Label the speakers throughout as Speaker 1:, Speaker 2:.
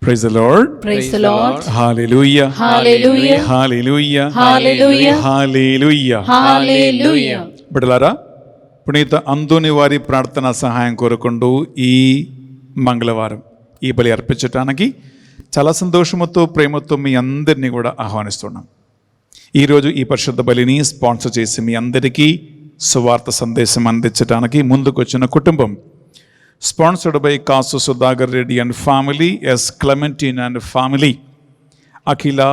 Speaker 1: Praise the Lord.
Speaker 2: Praise the Lord.
Speaker 1: Hallelujah.
Speaker 2: Hallelujah.
Speaker 1: Hallelujah.
Speaker 2: Hallelujah.
Speaker 1: Hallelujah.
Speaker 2: Hallelujah.
Speaker 1: బిడ్డలారా, పునీత అంతోని వారి ప్రార్థన సహాయం కోరుకుంటూ ఈ మంగళవారం ఈ బలి అర్పించటానికి చాలా సంతోషముతో ప్రేమతో మీ అందరినీ కూడా ఆహ్వానిస్తున్నాం. ఈరోజు ఈ పరిశుద్ధ బలిని స్పాన్సర్ చేసి మీ అందరికీ సువార్త సందేశం అందించడానికి ముందుకొచ్చిన కుటుంబం, sponsored by Kasu Sudhagar Reddy and family, S. Clementine and family, Akhila,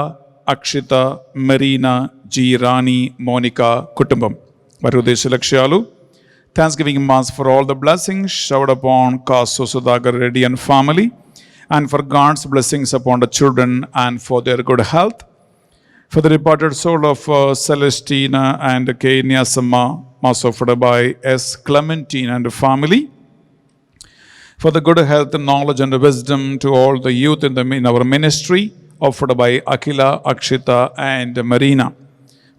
Speaker 1: Akshita, Marina, G. Rani, Monica, Kutumbam. Varudesha Lakshalu, Thanksgiving Mass for all the blessings showered upon Kasu Sudhagar Reddy and family, and for God's blessings upon the children and for their good health. For the departed soul of Celestina and Kenya Sama, Mass offered by S. Clementine and family. For the good health, knowledge and wisdom to all the youth in our ministry, offered by Akhila, Akshita and Marina.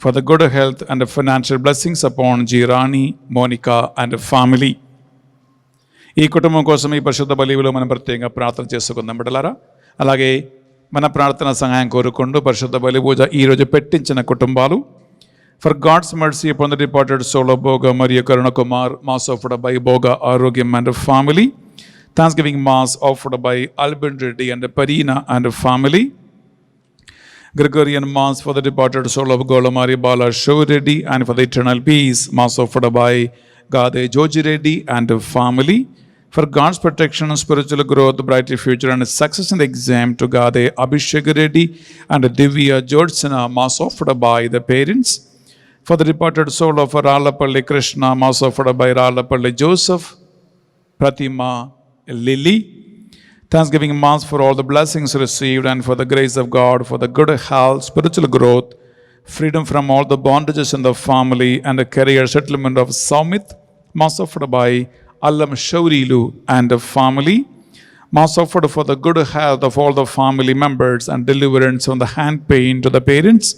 Speaker 1: For the good health and the financial blessings upon Jirani, Monica and family. ఈ కుటుంబం కోసం ఈ పరిశుద్ధ బలిలో మనం ప్రత్యేకంగా ప్రార్థన చేసుకుందాం బిడ్డలారా. అలాగే మన ప్రార్థన సహాయం కోరుకుంటూ పరిశుద్ధ బలి పూజ ఈరోజు పెట్టించిన కుటుంబాలు, for God's mercy upon the departed soul of Bhoga మరియు Karuna Kumar, mass offered by Bhoga Arogyam and family. Thanksgiving Mass offered by Albin Reddy and Parina and family. Gregorian Mass for the departed soul of Golamari Bala Show Reddy and for the eternal peace, Mass offered by Gade Joji Reddy and family. For God's protection, spiritual growth, brighter future and success in the exam to Gade Abhishek Reddy and Divya Georgsana, Mass offered by the parents. For the departed soul of Ralapalli Krishna, Mass offered by Ralapalli Joseph, Pratima Lily. Thanksgiving Mass for all the blessings received and for the grace of God, for the good health, spiritual growth, freedom from all the bondages in the family and the career settlement of Samit, Mass offered by Allam Shaurilu and the family. Mass offered for the good health of all the family members and deliverance from the hand pain to the parents,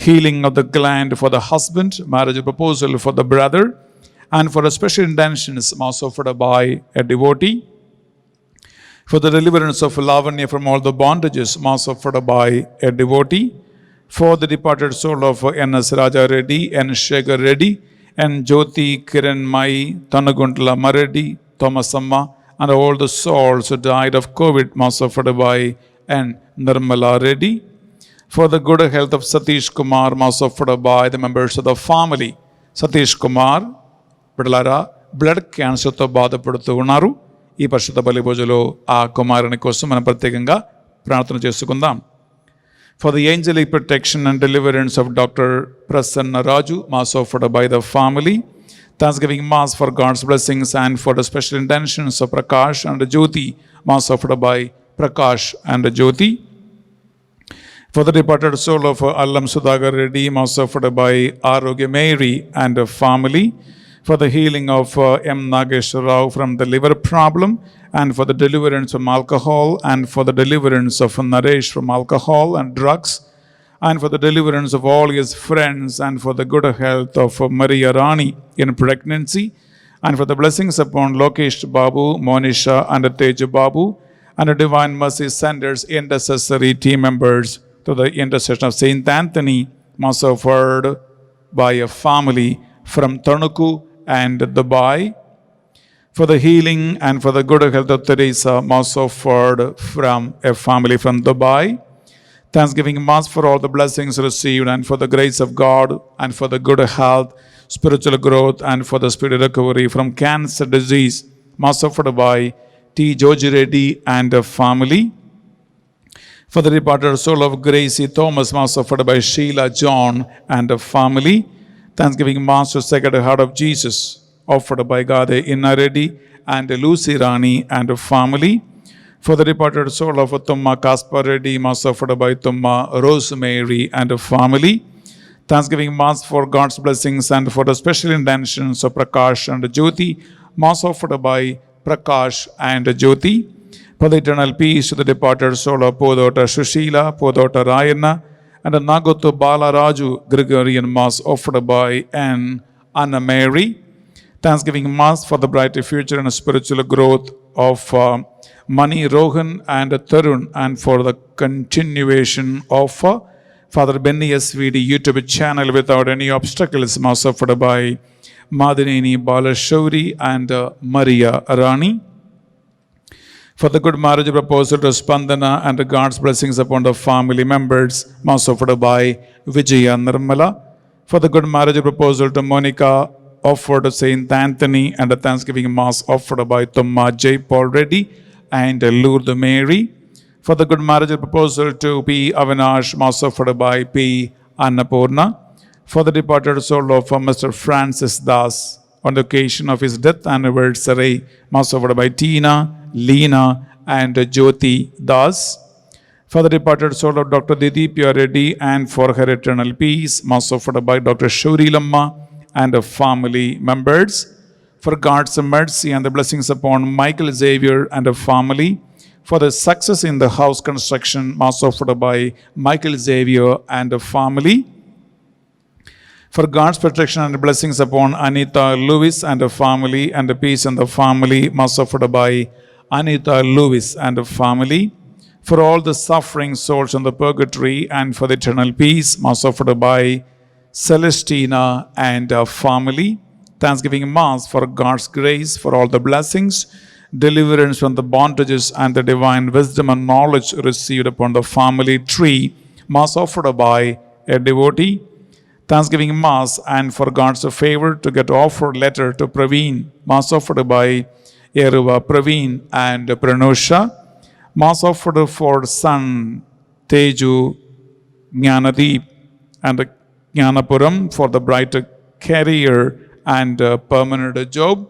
Speaker 1: healing of the gland for the husband, marriage proposal for the brother, and for a special intentions, Mass offered by a devotee. For the deliverance of Lavanya from all the bondages, Mass offered by a devotee. For the departed soul of N.S. Raja Reddy, N. Shekhar Reddy, and Jyoti Kiran Mai, Tanaguntla Mareddy, Thomas Amma, and all the souls who died of COVID, Mass offered by N. Nirmala Reddy. For the good health of Satish Kumar, Mass offered by the members of the family. Satish Kumar, బిడ్డలారా, blood క్యాన్సర్తో బాధపడుతూ ఉన్నారు. ఈ పరిశుద్ధ బలి పూజలో ఆ కుమారుని కోసం మనం ప్రత్యేకంగా ప్రార్థన చేసుకుందాం. For the angelic protection and deliverance of doctor Prasanna Raju, mass offered by the family. Thanksgiving Mass for God's blessings and for the special intentions of Prakash and Jyoti, Mass offered by Prakash and Jyoti. For the departed soul of Allam Sudhagar Reddy, Mass offered by Arogya Mary and family. for the healing of M. Nageswar Rao from the liver problem, and for the deliverance from alcohol, and for the deliverance of Naresh from alcohol and drugs, and for the deliverance of all his friends, and for the good health of Maria Rani in pregnancy, and for the blessings upon Lokesh Babu, Monisha, and Teja Babu, and the divine mercy senders, intercessory team members, to the intercession of Saint Anthony, Mass offered by a family from Tanuku and Dubai, for the healing and for the good health of Teresa, Mass offered from a family from Dubai. Thanksgiving Mass for all the blessings received, and for the grace of God, and for the good health, spiritual growth, and for the spiritual recovery from cancer disease, Mass offered by T. Joji Reddy and a family. For the departed soul of Gracie Thomas, Mass offered by Sheila John and a family. Thanksgiving Mass to Sacred Heart of Jesus, offered by Gade Inna Reddy and Lucy Rani and a family. For the departed soul of Tumma Kaspar Reddy, Mass offered by Tumma Rosemary and a family. Thanksgiving Mass for God's blessings and for the special intentions of Prakash and Jyoti, Mass offered by Prakash and Jyoti. For the eternal peace to the departed soul of Podota Shushila, Podota Rayana, and the Nagotu Bala Raju, Gregorian Mass offered by Anna Mary. Thanksgiving Mass for the bright future and spiritual growth of Mani Rohan and Tarun, and for the continuation of Father Benny SVD YouTube channel without any obstacles, Mass offered by Madineni Balashauri and Maria Rani. For the good marriage proposal to Spandana and God's blessings upon the family members, Mass offered by Vijaya Nirmala. For the good marriage proposal to Monica, offered to Saint Anthony, and the Thanksgiving Mass offered by Tumma J. Paul Reddy and Lourdes Mary. For the good marriage proposal to P. Avinash, Mass offered by P. Annapurna. For the departed soul of Mr. Francis Das, on the occasion of his death anniversary, Mass offered by Tina, Leena, and Jyoti Das. For the departed soul of Dr. Didipya Reddy and for her eternal peace, Mass offered by Dr. Shauri Lamma and her family members. For God's mercy and the blessings upon Michael Xavier and her family. For the success in the house construction, Mass offered by Michael Xavier and her family. For God's protection and blessings upon Anita Lewis and her family, and the peace in the family, Mass offered by Anita Lewis and her family. For all the suffering souls in the purgatory, and for the eternal peace, Mass offered by Celestina and her family. Thanksgiving Mass for God's grace, for all the blessings, deliverance from the bondages, and the divine wisdom and knowledge received upon the family tree, Mass offered by a devotee. Thanksgiving Mass and for God's favor to get offered letter to Praveen, Mass offered by Eruva Praveen and Pranusha. Mass offered for son Teju Jnanadeep and Jnanapuram for the bright career and permanent job.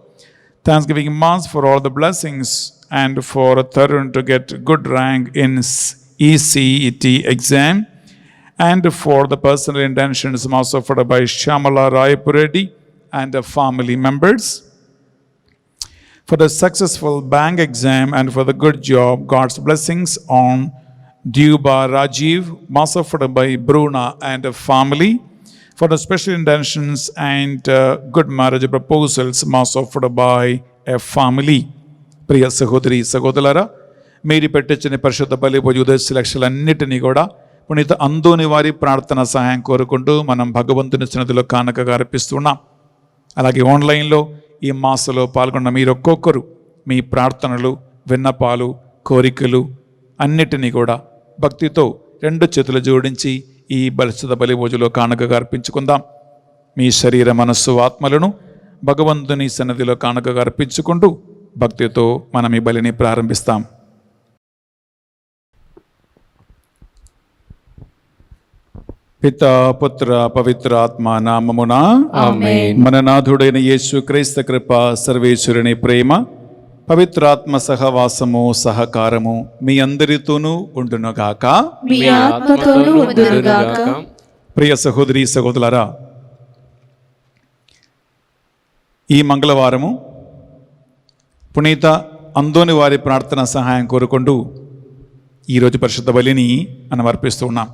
Speaker 1: Thanksgiving Mass for all the blessings and for Tarun to get good rank in ECET exam, and for the personal intentions, Mass offered by Shamala Raipuredi and the family members. For the successful bank exam and for the good job, God's blessings on Duba Rajiv, Mass offered by Bruna and the family. For the special intentions and good marriage proposals, Mass offered by a family. ప్రియ సహోదరి సహోదరులారా, మీరు పెట్టించిన పరిశుద్ధ బలి పూజ ఉద్దేశ లక్ష్యాలన్నిటినీ కూడా పునీత అందోని వారి ప్రార్థన సహాయం కోరుకుంటూ మనం భగవంతుని సన్నిధిలో కానుకగా అర్పిస్తున్నాం. అలాగే ఆన్లైన్లో ఈ మాసలో పాల్గొన్న మీరు ఒక్కొక్కరు మీ ప్రార్థనలు, విన్నపాలు, కోరికలు అన్నిటినీ కూడా భక్తితో 2 చేతులు జోడించి ఈ పరిశుద్ధ బలి పూజలో కానుకగా అర్పించుకుందాం. మీ శరీర మనస్సు ఆత్మలను భగవంతుని సన్నిధిలో కానుకగా అర్పించుకుంటూ భక్తితో మనం ఈ బలిని ప్రారంభిస్తాం. పితా పుత్ర పవిత్ర ఆత్మ నామమున
Speaker 2: ఆమేన్.
Speaker 1: మన నాథుడైన యేసు క్రీస్తు కృప, సర్వేశ్వరుని ప్రేమ, పవిత్రాత్మ సహవాసము సహకారము మీ అందరితోనూ ఉండునుగాక.
Speaker 2: మీ ఆత్మతోనూ ఉండునుగాక.
Speaker 1: ప్రియ సహోదరి సహోదరులారా, ఈ మంగళవారము పునీత అందోని వారి ప్రార్థన సహాయం కోరుకుంటూ ఈరోజు పరిశుద్ధ బలిని మనం అర్పిస్తూ ఉన్నాం.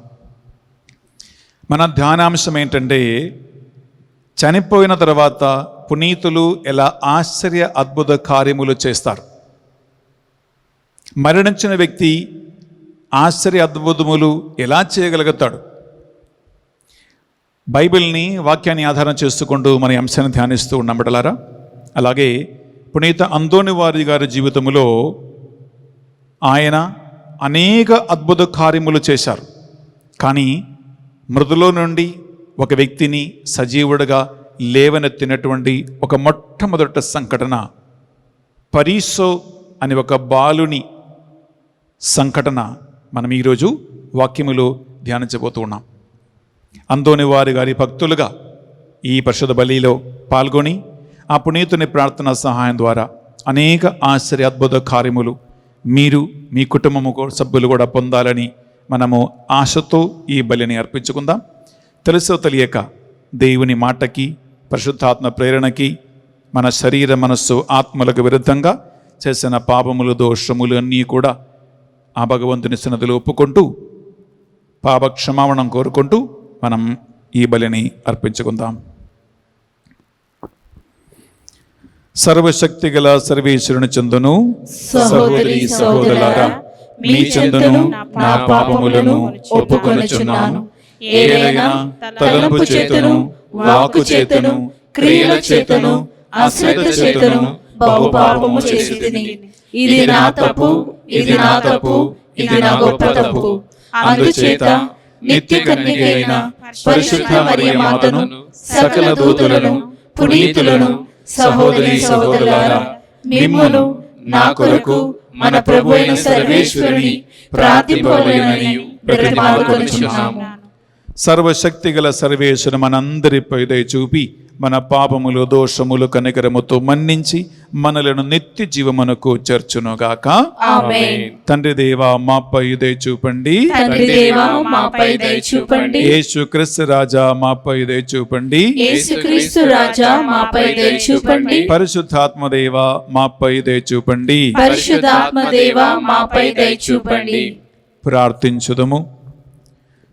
Speaker 1: మన ధ్యానాంశం ఏంటంటే, చనిపోయిన తర్వాత పునీతులు ఎలా ఆశ్చర్య అద్భుత కార్యములు చేస్తారు. మరణించిన వ్యక్తి ఆశ్చర్య అద్భుతములు ఎలా చేయగలుగుతాడు? బైబిల్ని, వాక్యాన్ని ఆధారం చేసుకుంటూ మన అంశాన్ని ధ్యానిస్తూ ఉన్నాం బిడ్డలారా. అలాగే పునీత అందోని వారి గారి జీవితంలో ఆయన అనేక అద్భుత కార్యములు చేశారు. కానీ మృదులో నుండి ఒక వ్యక్తిని సజీవుడిగా లేవనెత్తినటువంటి ఒక మొట్టమొదటి సంఘటన పరీసో అని ఒక బాలుని సంఘటన మనం ఈరోజు వాక్యములో ధ్యానించబోతూ ఉన్నాం. అందోని వారి గారి భక్తులుగా ఈ పరిశుద్ధ బలిలో పాల్గొని ఆ పునీతుని ప్రార్థన సహాయం ద్వారా అనేక ఆశ్చర్య అద్భుత కార్యములు మీరు, మీ కుటుంబము సభ్యులు కూడా పొందాలని మనము ఆశతో ఈ బలిని అర్పించుకుందాం. తెలుసో తెలియక దేవుని మాటకి, పరిశుద్ధాత్మ ప్రేరణకి, మన శరీర, మనస్సు, ఆత్మలకు విరుద్ధంగా చేసిన పాపములు, దోషములు అన్నీ కూడా ఆ భగవంతుని సన్నిధిలో ఒప్పుకుంటూ పాప క్షమాపణం కోరుకుంటూ మనం ఈ బలిని అర్పించుకుందాం. సర్వశక్తి గల సర్వేశ్వరుని చందును,
Speaker 2: సహోదరి సహోదరులారా, మీ చందును నా పాపములను ఒప్పుకొనుచున్నాను. ఏలైనా తలంపు చేతను, వాక్కు చేతను, క్రియల చేతను, అశ్రద్ధ చేతను బహు పాపము చేసితిని. ఇది నా తప్పు, ఇది నా తప్పు, ఇది నా గొప్ప తప్పు. అందుచేత నిత్య కన్యకైన పరిశుద్ధ మరియ మాతను, సకల దూతలను, పునీతులను, సహోదరి సహోదరులారా, మిమ్మును నా కొరకు మన ప్రభు అయిన సర్వేశ్వరుని ప్రార్థింపవలెనని బ్రతిమాలుకొనుచున్నాము.
Speaker 1: సర్వశక్తి గల సర్వేశ్వరు మనందరిపై దయ చూపి మన పాపములు, దోషములు కనికరముతో మన్నించి మనలను నిత్య జీవమునకు చేర్చునుగాక.
Speaker 2: ఆమేన్.
Speaker 1: తండ్రి దేవా మాపై దయ చూపండి.
Speaker 2: తండ్రి దేవా మాపై దయ చూపండి.
Speaker 1: యేసుక్రీస్తు రాజా మాపై దయ చూపండి.
Speaker 2: యేసుక్రీస్తు రాజా మాపై దయ చూపండి.
Speaker 1: పరిశుద్ధాత్మ దేవా మాపై దయ చూపండి.
Speaker 2: పరిశుద్ధాత్మ దేవా మాపై దయ చూపండి.
Speaker 1: ప్రార్థించుదము.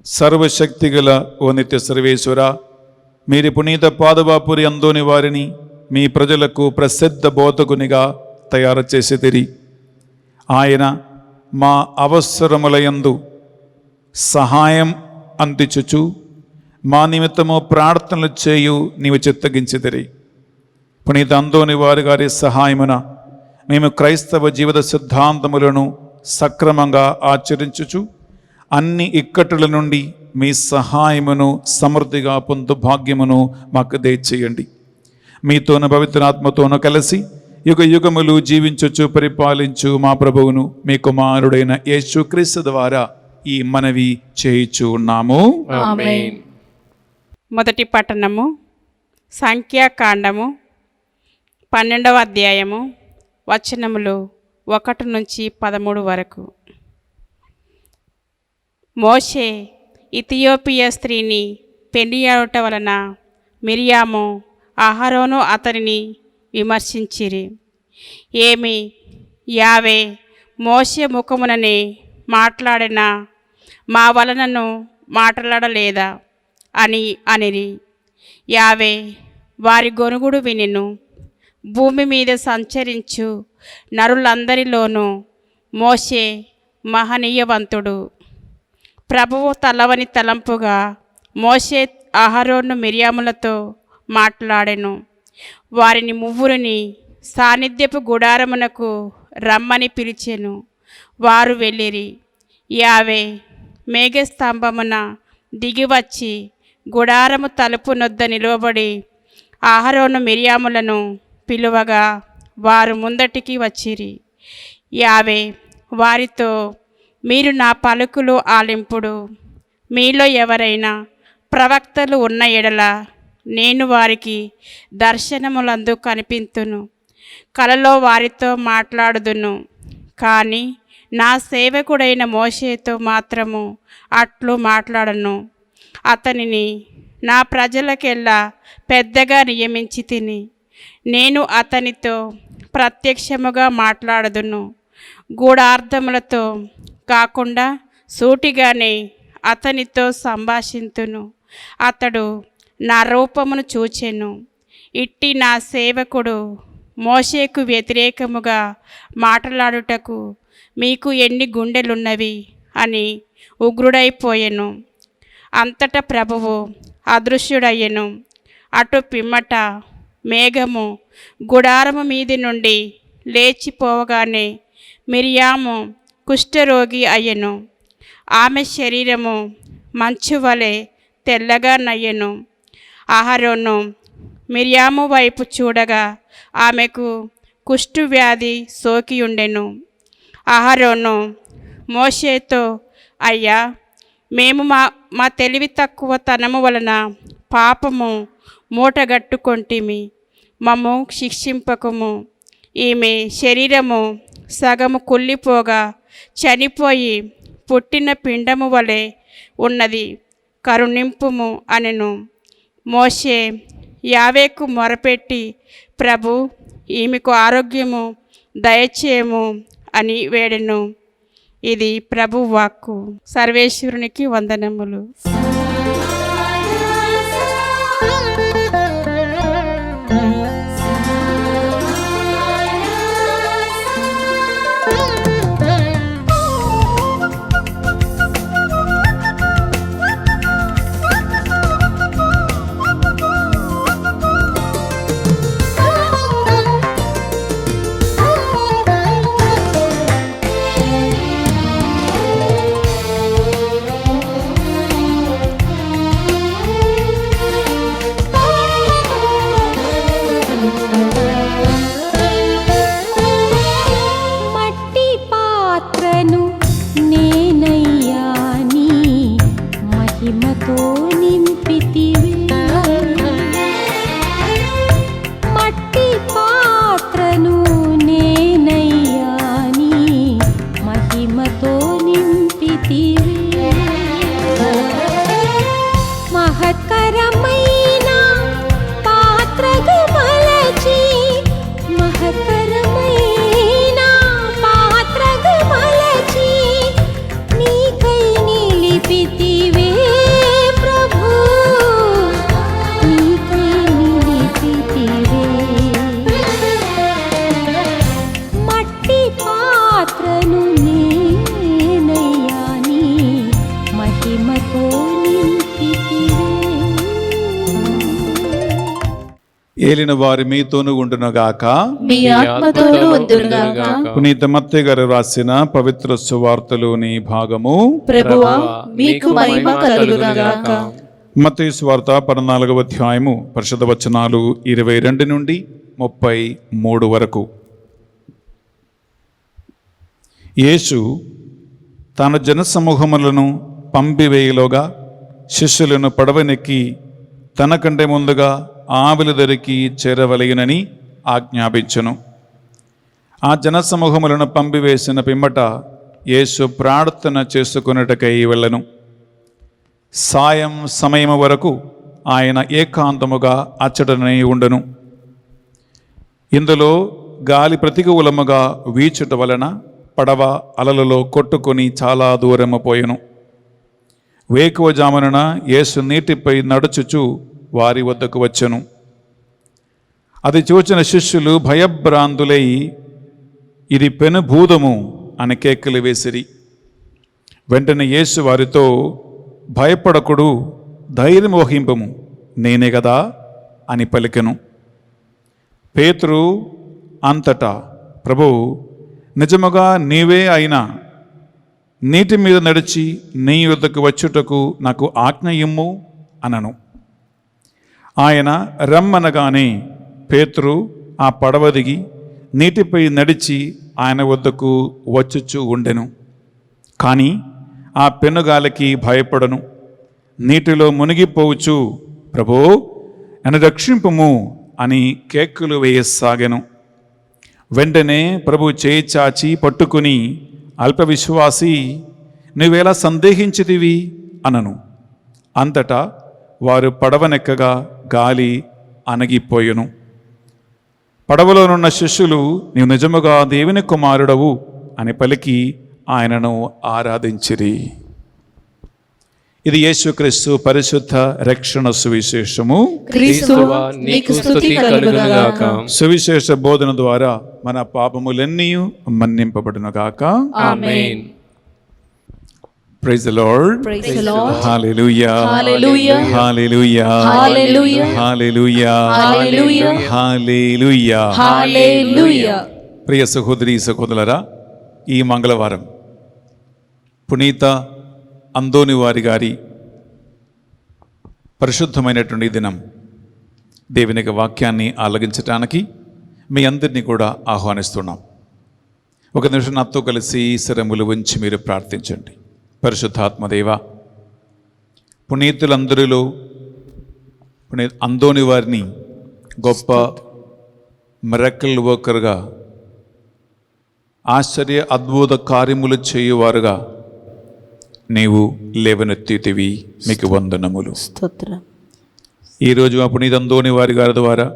Speaker 1: సర్వశక్తి గల ఓ నిత్య సర్వేశ్వర, మీరు పునీత పాదవాపురి అందోని వారిని మీ ప్రజలకు ప్రసిద్ధ బోధకునిగా తయారు చేసితిరి. ఆయన మా అవసరములయందు సహాయం అందించుచు మా నిమిత్తము ప్రార్థనలు చేయు నీవు చిత్తగించితిరి. పునీత అందోని వారి గారి సహాయమున మేము క్రైస్తవ జీవిత సిద్ధాంతములను సక్రమంగా ఆచరించుచు అన్ని ఇక్కట్టుల నుండి మీ సహాయమును సమృద్ధిగా పొందు భాగ్యమును మాకు దయచేయండి. మీతోను పవిత్రాత్మతోను కలిసి యుగ యుగములు జీవించుచు పరిపాలించు మా ప్రభువును, మీ కుమారుడైన యేసుక్రీస్తు ద్వారా ఈ మనవి చేయుచు ఉన్నాము.
Speaker 2: ఆమేన్.
Speaker 3: మొదటి పట్టణము సంఖ్యాకాండము 12వ అధ్యాయము వచనములు 1 నుంచి 13 వరకు. మోషే ఇథియోపియా స్త్రీని పెళ్లియాడుట వలన మిరియాము, అహరోను అతనిని విమర్శించిరి. ఏమి యావే మోషే ముఖముననే మాట్లాడిన మా వలనను మాట్లాడలేదా అని అనిరి. యావే వారి గొనుగుడు వినెను. భూమి మీద సంచరించు నరులందరిలోనూ మోషే మహనీయవంతుడు. ప్రభువు తలవని తలంపుగా మోషే అహరోను మిరియాములతో మాట్లాడెను. వారిని ముగ్గురిని సాన్నిధ్యపు గుడారమునకు రమ్మని పిలిచెను. వారు వెళ్ళిరి. యావే మేఘస్తంభమున దిగివచ్చి గుడారము తలుపు నొద్ద నిలవబడి అహరోను మిరియాములను పిలువగా వారు ముందటికి వచ్చిరి. యావే వారితో, మీరు నా పలుకులు ఆలింపుడు. మీలో ఎవరైనా ప్రవక్తలు ఉన్న ఎడల నేను వారికి దర్శనములందు కనిపింతును, కలలో వారితో మాట్లాడుదును. కానీ నా సేవకుడైన మోషేతో మాత్రము అట్లు మాట్లాడను. అతనిని నా ప్రజలకెల్లా పెద్దగా నియమించి తిని నేను అతనితో ప్రత్యక్షముగా మాట్లాడదును, గూఢార్థములతో కాకుండా సూటిగానే అతనితో సంభాషింతును. అతడు నా రూపమును చూచెను. ఇట్టి నా సేవకుడు మోషేకు వ్యతిరేకముగా మాట్లాడుటకు మీకు ఎన్ని గుండెలున్నవి అని ఉగ్రుడైపోయెను. అంతటా ప్రభువు అదృశ్యుడయ్యెను. అటు పిమ్మట మేఘము గుడారము మీది నుండి లేచిపోవగానే మిరియాము కుష్ఠరోగి అయ్యెను. ఆమె శరీరము మంచు వలె తెల్లగా నయ్యెను. అహరోను మిరియాము వైపు చూడగా ఆమెకు కుష్టు వ్యాధి సోకియుండెను. అహరోను మోషేతో, అయ్యా, మేము మా తెలివి తక్కువ తనము వలన పాపము మూటగట్టుకొంటిమి, మమ్ము శిక్షింపకము. ఈమె శరీరము సగము కుళ్ళిపోగా చనిపోయి పుట్టిన పిండము వలె ఉన్నది, కరుణింపుము అనెను. మోషే యావేకు మొరపెట్టి, ప్రభు, ఈమెకు ఆరోగ్యము దయచేయము అని వేడెను. ఇది ప్రభు వాక్కు. సర్వేశ్వరునికి వందనములు.
Speaker 1: ఏలిన వారి మీతోను ఉండునుగాక,
Speaker 2: మీ ఆత్మతోనూ ఉండునుగాక.
Speaker 1: పునీత మత్తయి గారు రాసిన పవిత్ర సువార్తలోని భాగము.
Speaker 2: ప్రభువా, మీకు మహిమ కలుగునుగాక.
Speaker 1: మత్తయి సువార్త 14వ అధ్యాయము పరిశుద్ధ వచనాలు 22 నుండి 33 వరకు. యేసు తన జనసమూహములను పంపివేయలోగా శిష్యులను పడవనెక్కి తనకంటే ముందుగా ఆవిల దరికి చేరవలయునని ఆజ్ఞాపించెను. ఆ జనసమూహములను పంపివేసిన పిమ్మట యేసు ప్రార్థన చేసుకొనుటకై వెళ్ళెను. సాయం సమయము వరకు ఆయన ఏకాంతముగా అచ్చటనే ఉండెను. ఇందులో గాలి ప్రతికూలముగా వీచుట వలన పడవ అలలలో కొట్టుకొని చాలా దూరము పోయెను. వేకువజామున యేసు నీటిపై నడుచుచు వారి వద్దకు వచ్చెను. అది చూచిన శిష్యులు భయభ్రాంతులై, ఇది పెనుభూతము అని కేకలు వేసిరి. వెంటనే యేసు వారితో, భయపడకుడు, ధైర్యం వహింపము, నేనే కదా అని పలికెను. పేతురు అంతటా, ప్రభు, నిజముగా నీవే అయినా నీటి మీద నడిచి నీ వద్దకు వచ్చుటకు నాకు ఆజ్ఞ ఇమ్ము అనను. ఆయన రమ్మనగానే పేతురు ఆ పడవ దిగి నీటిపై నడిచి ఆయన వద్దకు వచ్చుచూ ఉండెను. కానీ ఆ పెనుగాలికి భయపడను, నీటిలో మునిగిపోవచ్చు, ప్రభూ, నన్ను రక్షింపుము అని కేకలు వేయసాగెను. వెంటనే ప్రభు చేయి చాచి పట్టుకుని, అల్ప విశ్వాసి, నువ్వెలా సందేహించితివి అనను. అంతటా వారు పడవనెక్కగా గాలి అణగిపోయెను. పడవలోనున్న శిష్యులు నీవు నిజముగా దేవుని కుమారుడవు అని పలికి ఆయనను ఆరాధించిరి. ఇది యేసుక్రీస్తు పరిశుద్ధ రక్షణ సువిశేషము.
Speaker 2: క్రీస్తువా నీకు స్తుతి కలుగునుగాక.
Speaker 1: సువిశేష బోధన ద్వారా మన పాపములన్నీ మన్నింపబడునుగాక.
Speaker 2: ఆమేన్.
Speaker 1: Praise the lord.
Speaker 2: Praise the Lord.
Speaker 1: Hallelujah.
Speaker 2: Hallelujah.
Speaker 1: Hallelujah.
Speaker 2: Hallelujah.
Speaker 1: Hallelujah.
Speaker 2: Hallelujah.
Speaker 1: హల్లెలూయా.
Speaker 2: హల్లెలూయా.
Speaker 1: ప్రియ సహోదరి సహోదరులారా, ఈ మంగళవారం పునీత అందోని వారి గారి పరిశుద్ధమైనటువంటి దినం. దేవుని యొక్క వాక్యాన్ని ఆలగించటానికి మీ అందరినీ కూడా ఆహ్వానిస్తున్నాం. ఒక నిమిషం నాతో కలిసి శరములు ఉంచి మీరు ప్రార్థించండి. పరిశుద్ధాత్మదేవ, పునీతులందరిలో పునీత అందోని వారిని గొప్ప మిరకిల్ వర్కర్గా, ఆశ్చర్య అద్భుత కార్యములు చేయువారుగా నీవు లేవనెత్తితివి. మీకు వందనములు.
Speaker 2: స్తోత్రం.
Speaker 1: ఈరోజు ఆ పునీత అందోని వారి గారి ద్వారా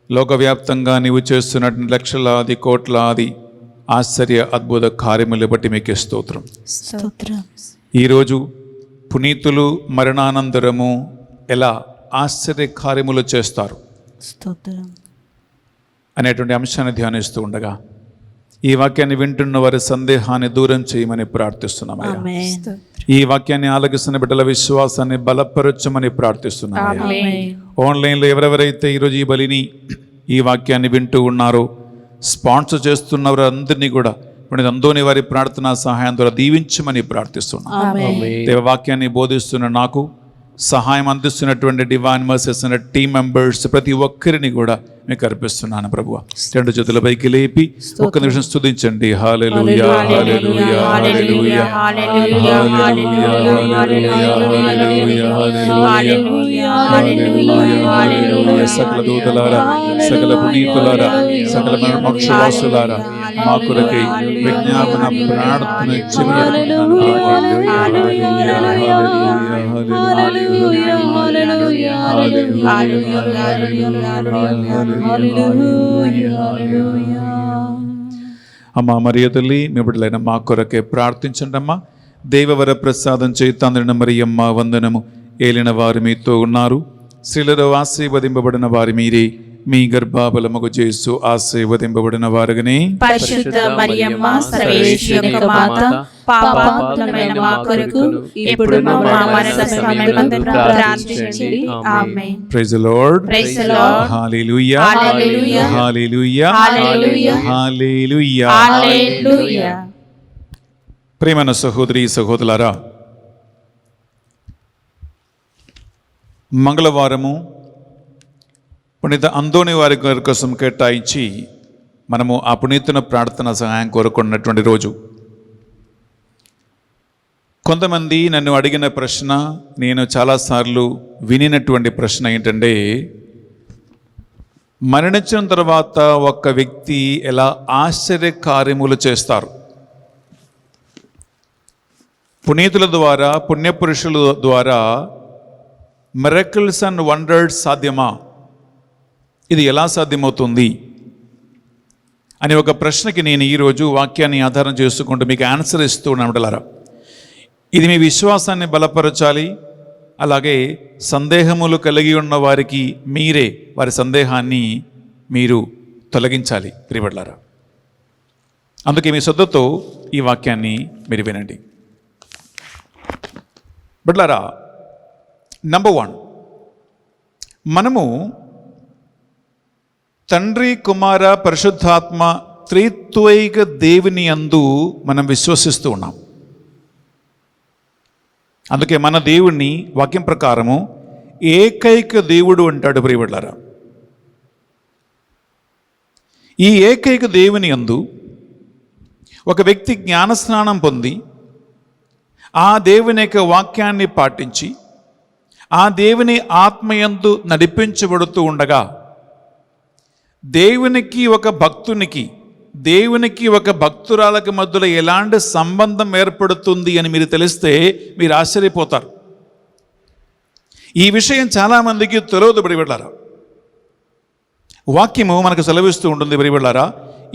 Speaker 1: లోకవ్యాప్తంగా నీవు చేస్తున్నటువంటి లక్షలాది కోట్లాది ఆశ్చర్య అద్భుత కార్యములు బట్టి మీకు స్తోత్రం.
Speaker 2: స్తోత్రం.
Speaker 1: ఈరోజు పునీతులు మరణానంతరము ఎలా ఆశ్చర్య కార్యములు చేస్తారు
Speaker 2: స్తోత్రం.
Speaker 1: అనేటువంటి అంశాన్ని ధ్యానిస్తూ ఉండగా ఈ వాక్యాన్ని వింటున్న వారి సందేహాన్ని దూరం చేయమని ప్రార్థిస్తున్నామయ్యా.
Speaker 2: ఆమేన్.
Speaker 1: ఈ వాక్యాన్ని ఆలకిస్తున్న బిడ్డల విశ్వాసాన్ని బలపరచమని ప్రార్థిస్తున్నామయ్యా.
Speaker 2: ఆమేన్.
Speaker 1: ఆన్లైన్లో ఎవరెవరైతే ఈరోజు ఈ బలిని, ఈ వాక్యాన్ని వింటూ ఉన్నారో, స్పాన్సర్ చేస్తున్నవారు అందరినీ కూడా పునీత అందోని వారి ప్రార్థనా సహాయం ద్వారా దీవించమని ప్రార్థిస్తున్నాం.
Speaker 2: ఆమేన్.
Speaker 1: దేవవాక్యాన్ని బోధిస్తున్న నాకు, సహాయం అందిస్తున్నటువంటి డివైన్ మర్సీస్ అనే టీమ్ మెంబర్స్ ప్రతి ఒక్కరిని కూడా మీకు అర్పిస్తున్నాను ప్రభువా. రెండు చేతుల పైకి లేపి ఒక్క నిమిషం స్తుతించండి. హల్లెలూయా, హల్లెలూయా, హల్లెలూయా, హల్లెలూయా, హల్లెలూయా, హల్లెలూయా. సకల దూతలారా, సకల పునీతులారా, సకల మోక్షవాసులారా, మా కొరకై విజ్ఞాపన ప్రార్థన చెయ్యబడుతున్నాను ప్రభువా. హల్లెలూయా, హల్లెలూయా, హల్లెలూయా, అమ్మా మరియ తల్లి, మీ బిడ్డలైన మా కొరకే ప్రార్థించండి అమ్మా. దేవవర ప్రసాదం చేతాంద్రిన మరియమ్మ వందనము. ఏలిన వారు మీతో ఉన్నారు, స్త్రీలలో ఆశీర్వదింపబడిన వారి మీరే, మీ గర్భఫలముగు యేసు ఆశీర్వదింపబడిన వారుగానే.
Speaker 2: పరిశుద్ధ మరియమ్మ సర్వేశ్వరి యొక్క మాత, పాపాత్ములమైన మా కొరకు ఇప్పుడు మా మరణ సమయమందు ప్రార్థించండి. Amen.
Speaker 1: Praise the lord.
Speaker 2: Praise the Lord.
Speaker 1: Hallelujah,
Speaker 2: hallelujah,
Speaker 1: hallelujah,
Speaker 2: hallelujah,
Speaker 1: hallelujah.
Speaker 2: Hallelujah.
Speaker 1: ప్రియమైన సహోదరి సహోదరులారా, మంగళవారము పునీత అందోని వారి గారి కోసం కేటాయించి మనము ఆ పునీతున ప్రార్థన సహాయం కోరుకున్నటువంటి రోజు. కొంతమంది నన్ను అడిగిన ప్రశ్న, నేను చాలాసార్లు వినినటువంటి ప్రశ్న ఏంటంటే, మరణించిన తర్వాత ఒక వ్యక్తి ఎలా ఆశ్చర్య కార్యములు చేస్తారు? పునీతుల ద్వారా, పుణ్యపురుషుల ద్వారా మిరకిల్స్ అండ్ వండర్స్ సాధ్యమా? ఇది ఎలా సాధ్యమవుతుంది అనే ఒక ప్రశ్నకి నేను ఈరోజు వాక్యాన్ని ఆధారం చేసుకుంటూ మీకు ఆన్సర్ ఇస్తూ ఉన్నాను. ఇది మీ విశ్వాసాన్ని బలపరచాలి, అలాగే సందేహములు కలిగి ఉన్న వారికి మీరే వారి సందేహాన్ని మీరు తొలగించాలి ప్రియబిడ్డలారా. అందుకే మీ శ్రద్ధతో ఈ వాక్యాన్ని మీరు వినండి. బిడ్డలారా, నంబర్ 1, మనము తండ్రి, కుమార, పరిశుద్ధాత్మ త్రిత్వైక దేవుని యందు మనం విశ్వసిస్తూ ఉన్నాం. అందుకే మన దేవుణ్ణి వాక్యం ప్రకారము ఏకైక దేవుడు అంటాడు ప్రియబిడ్డలారా. ఈ ఏకైక దేవుని యందు ఒక వ్యక్తి జ్ఞానస్నానం పొంది ఆ దేవుని యొక్క వాక్యాన్ని పాటించి ఆ దేవుని ఆత్మయందు నడిపించబడుతూ ఉండగా దేవునికి ఒక భక్తునికి, దేవునికి ఒక భక్తురాలకు మధ్యలో ఎలాంటి సంబంధం ఏర్పడుతుంది అని మీరు తెలిస్తే మీరు ఆశ్చర్యపోతారు. ఈ విషయం చాలామందికి తెలియదు. బిడ్డలారా, వాక్యము మనకు సెలవిస్తూ ఉంటుంది ప్రియబిళ్ళారా.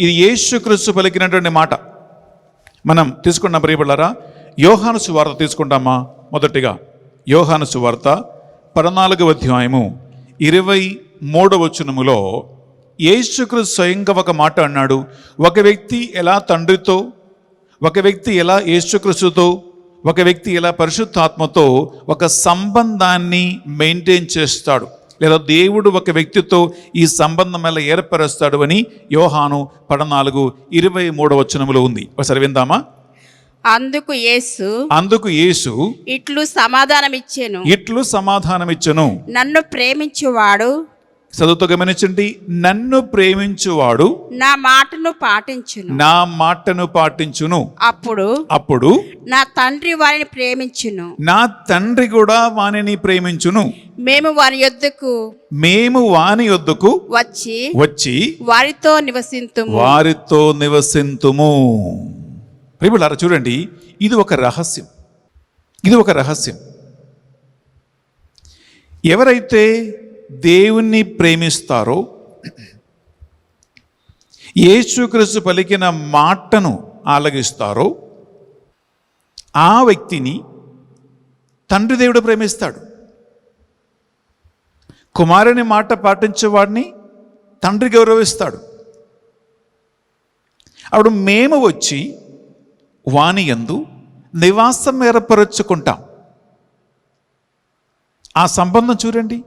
Speaker 1: ఇది యేసుక్రీస్తు పలికినటువంటి మాట. మనం తీసుకున్న ప్రియబిళ్ళారా, యోహాను సువార్త తీసుకుంటామా? మొదటిగా యోహాను సువార్త 14వ అధ్యాయము 23వ వచనములో యేసుక్రీస్తు స్వయంగా ఒక మాట అన్నాడు. ఒక వ్యక్తి ఎలా తండ్రితో, ఒక వ్యక్తి ఎలా యేసుక్రీస్తుతో, ఒక వ్యక్తి ఎలా పరిశుద్ధాత్మతో ఒక సంబంధాన్ని మెయింటైన్ చేస్తాడు, లేదా దేవుడు ఒక వ్యక్తితో ఈ సంబంధం ఎలా ఏర్పరుస్తాడు అని యోహాను 14:23 వచనములో ఉంది. ఒకసారి విందామా?
Speaker 3: అందుకు యేసు
Speaker 2: ఇట్లు సమాధానమిచ్చెను,
Speaker 1: నన్ను
Speaker 2: ప్రేమించువాడు,
Speaker 1: చదువుతో గమనించండి, నన్ను ప్రేమించువాడు
Speaker 2: నా మాటను పాటించును,
Speaker 1: అప్పుడు
Speaker 2: నా తండ్రి వారిని ప్రేమించును,
Speaker 1: నా తండ్రి కూడా వానిని ప్రేమించును,
Speaker 2: మేము
Speaker 1: వాని యొద్దకు వచ్చి
Speaker 2: వారితో
Speaker 1: నివసింతుము. ప్రియములారా, చూడండి, ఇది ఒక రహస్యం. ఎవరైతే దేవుణ్ణి ప్రేమిస్తారో, యేసుక్రీస్తు పలికిన మాటను ఆలగిస్తారో, ఆ వ్యక్తిని తండ్రి దేవుడు ప్రేమిస్తాడు. కుమారుని మాట పాటించేవాడిని తండ్రి గౌరవిస్తాడు. అప్పుడు మేము వచ్చి వాని యందు నివాసం ఏర్పరచుకుంటాం. ఆ సంబంధం చూడండి,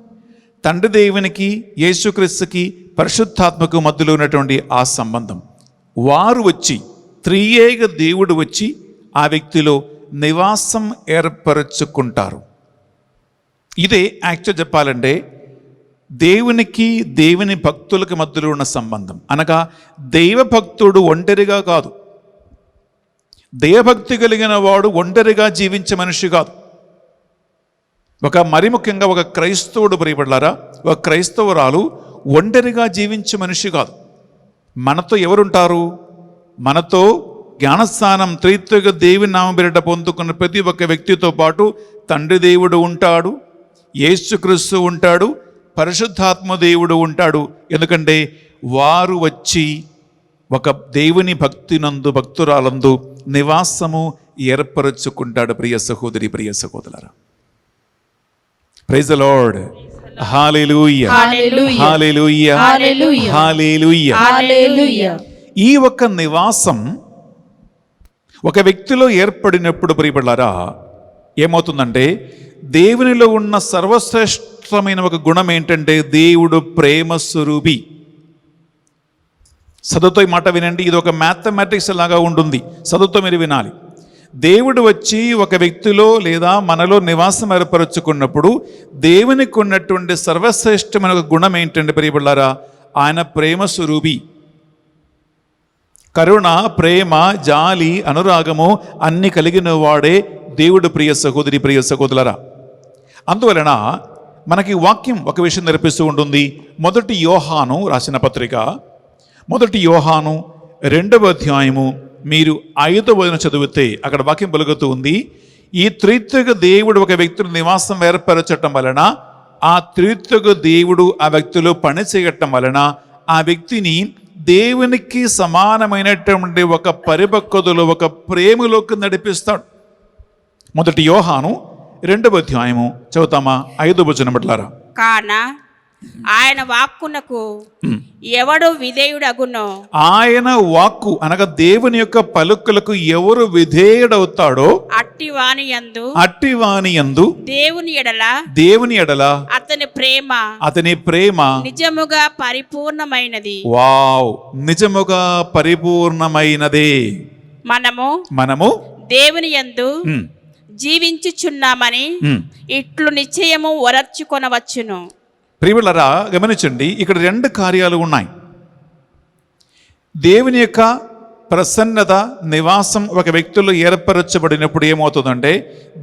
Speaker 1: తండ్రి దేవునికి, యేసుక్రీస్తుకి, పరిశుద్ధాత్మకు మధ్యలో ఉన్నటువంటి ఆ సంబంధం. వారు వచ్చి, త్రియేక దేవుడు వచ్చి ఆ వ్యక్తిలో నివాసం ఏర్పరచుకుంటారు. ఇదే యాక్చువల్ చెప్పాలంటే దేవుని భక్తులకు మధ్యలో ఉన్న సంబంధం. అనగా దైవభక్తుడు ఒంటరిగా కాదు, దైవభక్తి కలిగిన వాడు ఒంటరిగా జీవించే మనిషి కాదు. మరి ముఖ్యంగా ఒక క్రైస్తవుడు ప్రియబడ్డారా, ఒక క్రైస్తవురాలు ఒంటరిగా జీవించే మనిషి కాదు. మనతో ఎవరుంటారు? మనతో జ్ఞానస్థానం త్రిత్విక దేవుని నామం పేరిట పొందుకున్న ప్రతి ఒక్క వ్యక్తితో పాటు తండ్రి దేవుడు ఉంటాడు, యేసుక్రీస్తు ఉంటాడు, పరిశుద్ధాత్మ దేవుడు ఉంటాడు. ఎందుకంటే వారు వచ్చి ఒక దేవుని భక్తురాలందు నివాసము ఏర్పరచుకుంటాడు. ప్రియ సహోదరి, ప్రియ సహోదరులారా, praise the lord. Hallelujah, hallelujah, హల్లెలూయా. ఈ ఒక నివాసం ఒక వ్యక్తిలో ఏర్పడినప్పుడు ప్రియబిడ్డలారా ఏమవుతుందంటే, దేవునిలో ఉన్న సర్వశ్రేష్టమైన ఒక గుణం ఏంటంటే దేవుడు ప్రేమ స్వరూపి. చదువుతో ఈ మాట వినండి, ఇది ఒక మ్యాథమెటిక్స్ లాగా ఉంటుంది. చదువుతో మీరు వినాలి. దేవుడు వచ్చి ఒక వ్యక్తిలో లేదా మనలో నివాసం ఏర్పరచుకున్నప్పుడు దేవునికి ఉన్నటువంటి సర్వశ్రేష్టమైన ఒక గుణం ఏంటంటే ప్రియబిడ్డలారా, ఆయన ప్రేమ స్వరూపి. కరుణ, ప్రేమ, జాలి, అనురాగము అన్ని కలిగిన వాడే దేవుడు. ప్రియ సహోదరి, ప్రియ సహోదరులారా, అందువలన మనకి వాక్యం ఒక విషయం నేర్పిస్తూ ఉంటుంది. మొదటి యోహాను రాసిన పత్రిక, మొదటి యోహాను 2వ అధ్యాయము మీరు 5వ వచనం చదివితే అక్కడ వాక్యం పలుకుతూ ఉంది, ఈ త్రిత్విక దేవుడు ఒక వ్యక్తిని నివాసం ఏర్పరచటం వలన, ఆ త్రిత్విక దేవుడు ఆ వ్యక్తిలో పని చేయటం వలన ఆ వ్యక్తిని దేవునికి సమానమైనటువంటి ఒక పరిపక్వతలో, ఒక ప్రేమలోకి నడిపిస్తాడు. మొదటి యోహాను 2వ అధ్యాయము చదువుతామా? 5వ వచనం పట్లారా.
Speaker 2: కాన ఆయన వాక్కునకు ఎవడు విధేయుడగునో,
Speaker 1: ఆయన వాక్కు అనగా దేవుని యొక్క పలుకులకు ఎవరు విధేయుడవుతాడో అట్టి వాని యందు దేవుని ఎడల అతని ప్రేమ
Speaker 2: నిజముగా పరిపూర్ణమైనది.
Speaker 1: వావ్, నిజముగా పరిపూర్ణమైనదే. మనము
Speaker 2: దేవుని యందు జీవించుచున్నామని ఇట్లు నిశ్చయము వరర్చుకొనవచ్చును.
Speaker 1: ప్రియములారా గమనించండి, ఇక్కడ 2 కార్యాలు ఉన్నాయి. దేవుని యొక్క ప్రసన్నత, నివాసం ఒక వ్యక్తిలో ఏర్పరచబడినప్పుడు ఏమవుతుందంటే,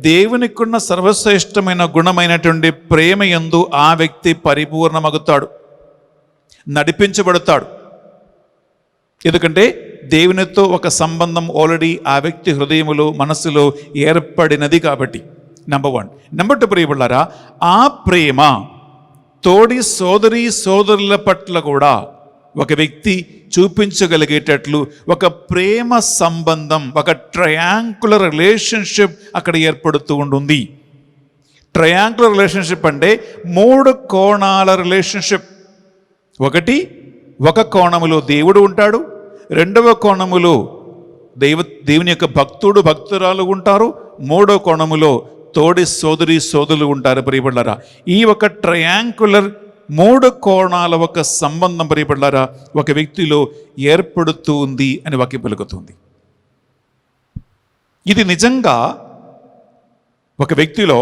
Speaker 1: దేవునికి ఉన్న సర్వశ్రేష్టమైన గుణమైనటువంటి ప్రేమ యందు ఆ వ్యక్తి పరిపూర్ణమగుతాడు, నడిపించబడతాడు. ఎందుకంటే దేవునితో ఒక సంబంధం ఆల్రెడీ ఆ వ్యక్తి హృదయములో, మనసులో ఏర్పడినది కాబట్టి. నంబర్ 1. నంబర్ 2 ప్రియములారా, ఆ ప్రేమ తోడి సోదరి సోదరుల పట్ల కూడా ఒక వ్యక్తి చూపించగలిగేటట్లు ఒక ప్రేమ సంబంధం, ఒక ట్రయాంగులర్ రిలేషన్షిప్ అక్కడ ఏర్పడుతూ ఉంటుంది. ట్రయాంగులర్ రిలేషన్షిప్ అంటే 3 కోణాల రిలేషన్షిప్. ఒకటి, ఒక కోణములో దేవుడు ఉంటాడు, రెండవ కోణములో దేవుని యొక్క భక్తురాలు ఉంటారు, మూడో కోణములో తోడి సోదరి సోదరులు ఉంటారు. ప్రియబడ్డారా, ఈ ఒక ట్రయాంగులర్ 3 కోణాల ఒక సంబంధం ప్రియబడ్డారా ఒక వ్యక్తిలో ఏర్పడుతూ ఉంది అని వాక్యం పలుకుతుంది. ఇది నిజంగా ఒక వ్యక్తిలో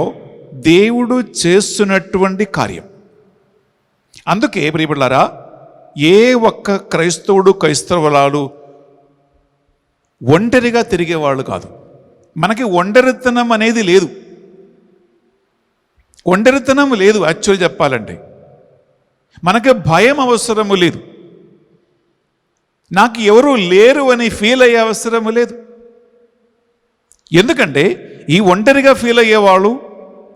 Speaker 1: దేవుడు చేస్తున్నటువంటి కార్యం. అందుకే ప్రియబడ్డారా, ఏ ఒక్క క్రైస్తవుడు క్రైస్తవురాలు ఒంటరిగా తిరిగేవాళ్ళు కాదు. మనకి ఒంటరితనం అనేది లేదు. ఒంటరితనం లేదు. యాక్చువల్ చెప్పాలంటే మనకి భయం అవసరము లేదు. నాకు ఎవరు లేరు అని ఫీల్ అయ్యే అవసరము లేదు. ఎందుకంటే ఈ ఒంటరిగా ఫీల్ అయ్యేవాళ్ళు,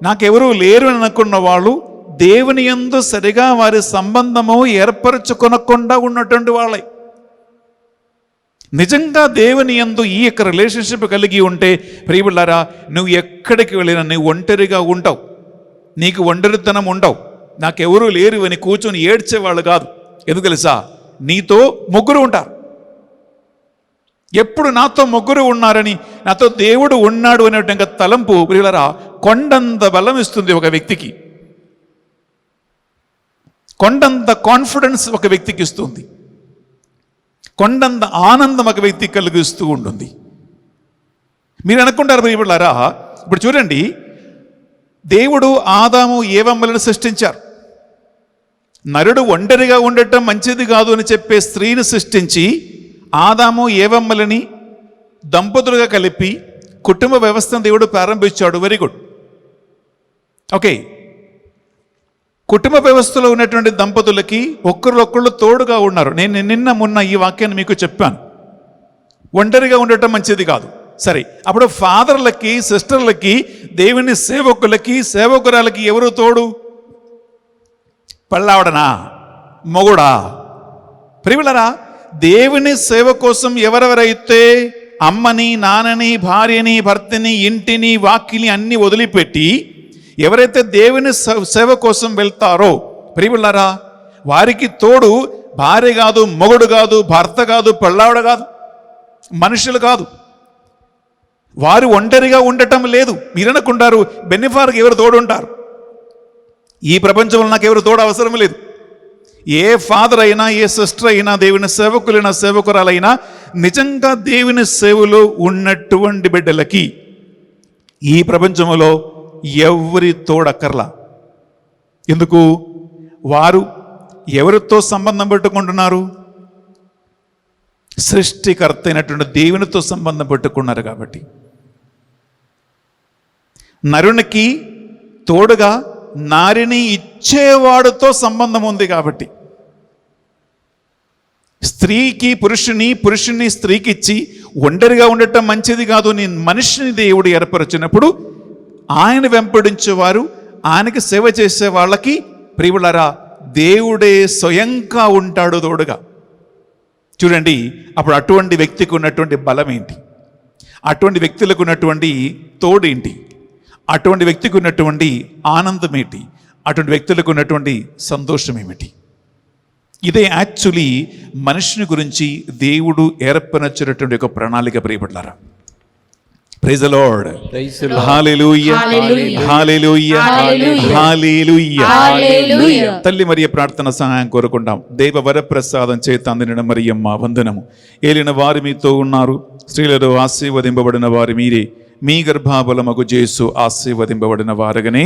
Speaker 1: నాకెవరూ లేరు అని అనుకున్న వాళ్ళు దేవుని యందు సరిగా వారి సంబంధము ఏర్పరచుకొనకుండా ఉన్నటువంటి వాళ్ళే. నిజంగా దేవుని యందు ఈ యొక్క రిలేషన్షిప్ కలిగి ఉంటే ప్రియబిళ్ళారా, నువ్వు ఎక్కడికి వెళ్ళినా నువ్వు ఒంటరిగా ఉంటావు, నీకు ఒంటరితనం ఉండవు. నాకెవరూ లేరు అని కూర్చొని ఏడ్చేవాళ్ళు కాదు. ఎందుకు తెలుసా? నీతో 3 ఉంటారు. ఎప్పుడు నాతో 3 ఉన్నారని, నాతో దేవుడు ఉన్నాడు అనేటువంటి తలంపు ప్రియులరా కొండంత బలం ఇస్తుంది ఒక వ్యక్తికి. కొండంత కాన్ఫిడెన్స్ ఒక వ్యక్తికి ఇస్తుంది. కొండంత ఆనందం ఒక వ్యక్తికి కలిగిస్తూ ఉంటుంది. మీరు అనుకుంటారు ప్రియబిళ్ళారా, ఇప్పుడు చూడండి, దేవుడు ఆదాము ఏవమ్మలను సృష్టించారు. నరుడు ఒంటరిగా ఉండటం మంచిది కాదు అని చెప్పే స్త్రీని సృష్టించి ఆదాము ఏవమ్మలని దంపతులుగా కలిపి కుటుంబ వ్యవస్థను దేవుడు ప్రారంభించాడు. Very good, okay. కుటుంబ వ్యవస్థలో ఉన్నటువంటి దంపతులకి ఒకళ్ళొకళ్ళు తోడుగా ఉన్నారు. నేను నిన్న మొన్న ఈ వాక్యాన్ని మీకు చెప్పాను. ఒంటరిగా ఉండటం మంచిది కాదు. సరే, అప్పుడు ఫాదర్లకి, సిస్టర్లకి, దేవుని సేవకులకి, సేవకురాలకి ఎవరు తోడు? పళ్ళావడనా, మొగుడా? ప్రియులరా, దేవుని సేవ కోసం ఎవరెవరైతే అమ్మని, నాన్నని, భార్యని, భర్తని, ఇంటిని, వాకిలి అన్ని వదిలిపెట్టి ఎవరైతే దేవుని సేవ కోసం వెళ్తారో ప్రియులరా, వారికి తోడు భార్య కాదు, మొగుడు కాదు, భర్త కాదు, పెళ్ళావిడ కాదు, మనుషులు కాదు. వారు ఒంటరిగా ఉండటం లేదు. మీరు అనుకుంటారు బెన్నిఫార్కి ఎవరు తోడు ఉంటారు? ఈ ప్రపంచంలో నాకు ఎవరు తోడు అవసరం లేదు. ఏ ఫాదర్ అయినా, ఏ సిస్టర్ అయినా, దేవుని సేవకులైనా, సేవకురాలైనా నిజంగా దేవుని సేవలో ఉన్నటువంటి బిడ్డలకి ఈ ప్రపంచంలో ఎవరి తోడక్కర్లా. ఎందుకు? వారు ఎవరితో సంబంధం పెట్టుకుంటున్నారు? సృష్టికర్త అయినటువంటి దేవునితో సంబంధం పెట్టుకున్నారు. కాబట్టి నరునికి తోడుగా నారిని ఇచ్చేవాడుతో సంబంధం ఉంది. కాబట్టి స్త్రీకి పురుషుని, పురుషుని స్త్రీకి ఇచ్చి ఒంటరిగా ఉండటం మంచిది కాదు. నీ మనిషిని దేవుడు ఏర్పరిచినప్పుడు ఆయన వెంపడించేవారు, ఆయనకి సేవ చేసే వాళ్ళకి ప్రియులరా దేవుడే స్వయంగా ఉంటాడు తోడుగా. చూడండి, అప్పుడు అటువంటి వ్యక్తికి ఉన్నటువంటి బలం ఏంటి? అటువంటి వ్యక్తులకు ఉన్నటువంటి తోడు ఏంటి? అటువంటి వ్యక్తికి ఉన్నటువంటి ఆనందం ఏంటి? అటువంటి వ్యక్తులకు ఉన్నటువంటి సంతోషం ఏమిటి? ఇదే యాక్చువల్లీ మనిషిని గురించి దేవుడు ఏర్పరచినటువంటి ఒక ప్రణాళిక. ప్రియబడ్లారా, praise the lord, hallelujah, hallelujah, హల్లెలూయా. తల్లి మరియ ప్రార్థన సహాయం కోరుకుంటాం. దేవ వరప్రసాదం చేత అందిన మరియమ్మ వందనము. ఏలిన వారు మీతో ఉన్నారు, స్త్రీలలో ఆశీర్వదింపబడిన వారు మీరే, మీ గర్భఫలమగు యేసు ఆశీర్వదింపబడిన వారుగానే.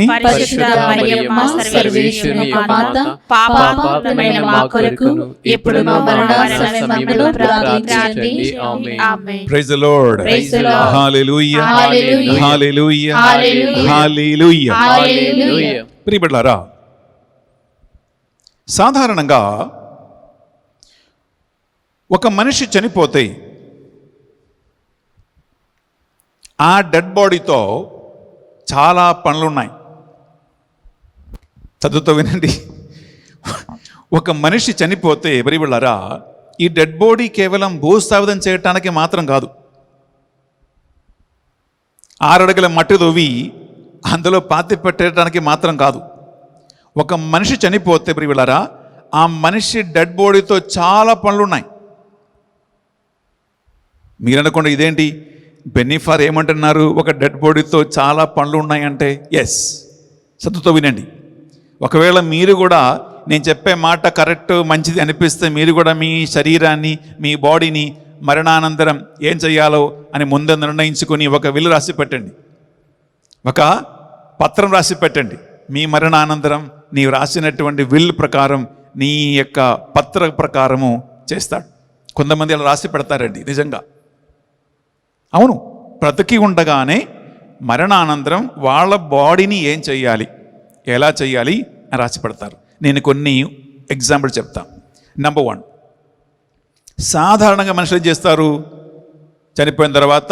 Speaker 1: Praise the lord, hallelujah, hallelujah, హల్లెలూయా. ప్రియబిడ్డలారా, సాధారణంగా ఒక మనిషి చనిపోతే ఆ డెడ్ బాడీతో చాలా పనులు ఉన్నాయి. చదువుతో వినండి. ఒక మనిషి చనిపోతే ఎవరిళ్ళారా, ఈ డెడ్ బాడీ కేవలం భూస్థాపితం చేయటానికి మాత్రం కాదు, 6 అడుగుల మట్టి తవ్వి అందులో పాతి పెట్టడానికి మాత్రం కాదు. ఒక మనిషి చనిపోతే ప్రియులారా, ఆ మనిషి డెడ్ బాడీతో చాలా పనులు ఉన్నాయి. మీరు అనుకోండి ఇదేంటి బెన్నిఫార్ ఏమంటున్నారు, ఒక డెడ్ బాడీతో చాలా పనులు ఉన్నాయంటే? ఎస్, సత్తుతో వినండి. ఒకవేళ మీరు కూడా నేను చెప్పే మాట కరెక్ట్ మంచిది అనిపిస్తే మీరు కూడా మీ శరీరాన్ని, మీ బాడీని మరణానంతరం ఏం చేయాలో అని ముందే నిర్ణయించుకొని ఒక విల్ రాసి పెట్టండి, ఒక పత్రం రాసి పెట్టండి. మీ మరణానంతరం నీవు రాసినటువంటి విల్ ప్రకారం నీ యొక్క పత్ర ప్రకారము చేస్తాడు. కొంతమంది అలా రాసి పెడతారండి, నిజంగా అవును. బ్రతికి ఉండగానే మరణానంతరం వాళ్ళ బాడీని ఏం చేయాలి, ఎలా చేయాలి అని రాసి పెడతారు. నేను కొన్ని ఎగ్జాంపుల్ చెప్తాను. నెంబర్ 1, సాధారణంగా మనుషులు ఏం చేస్తారు, చనిపోయిన తర్వాత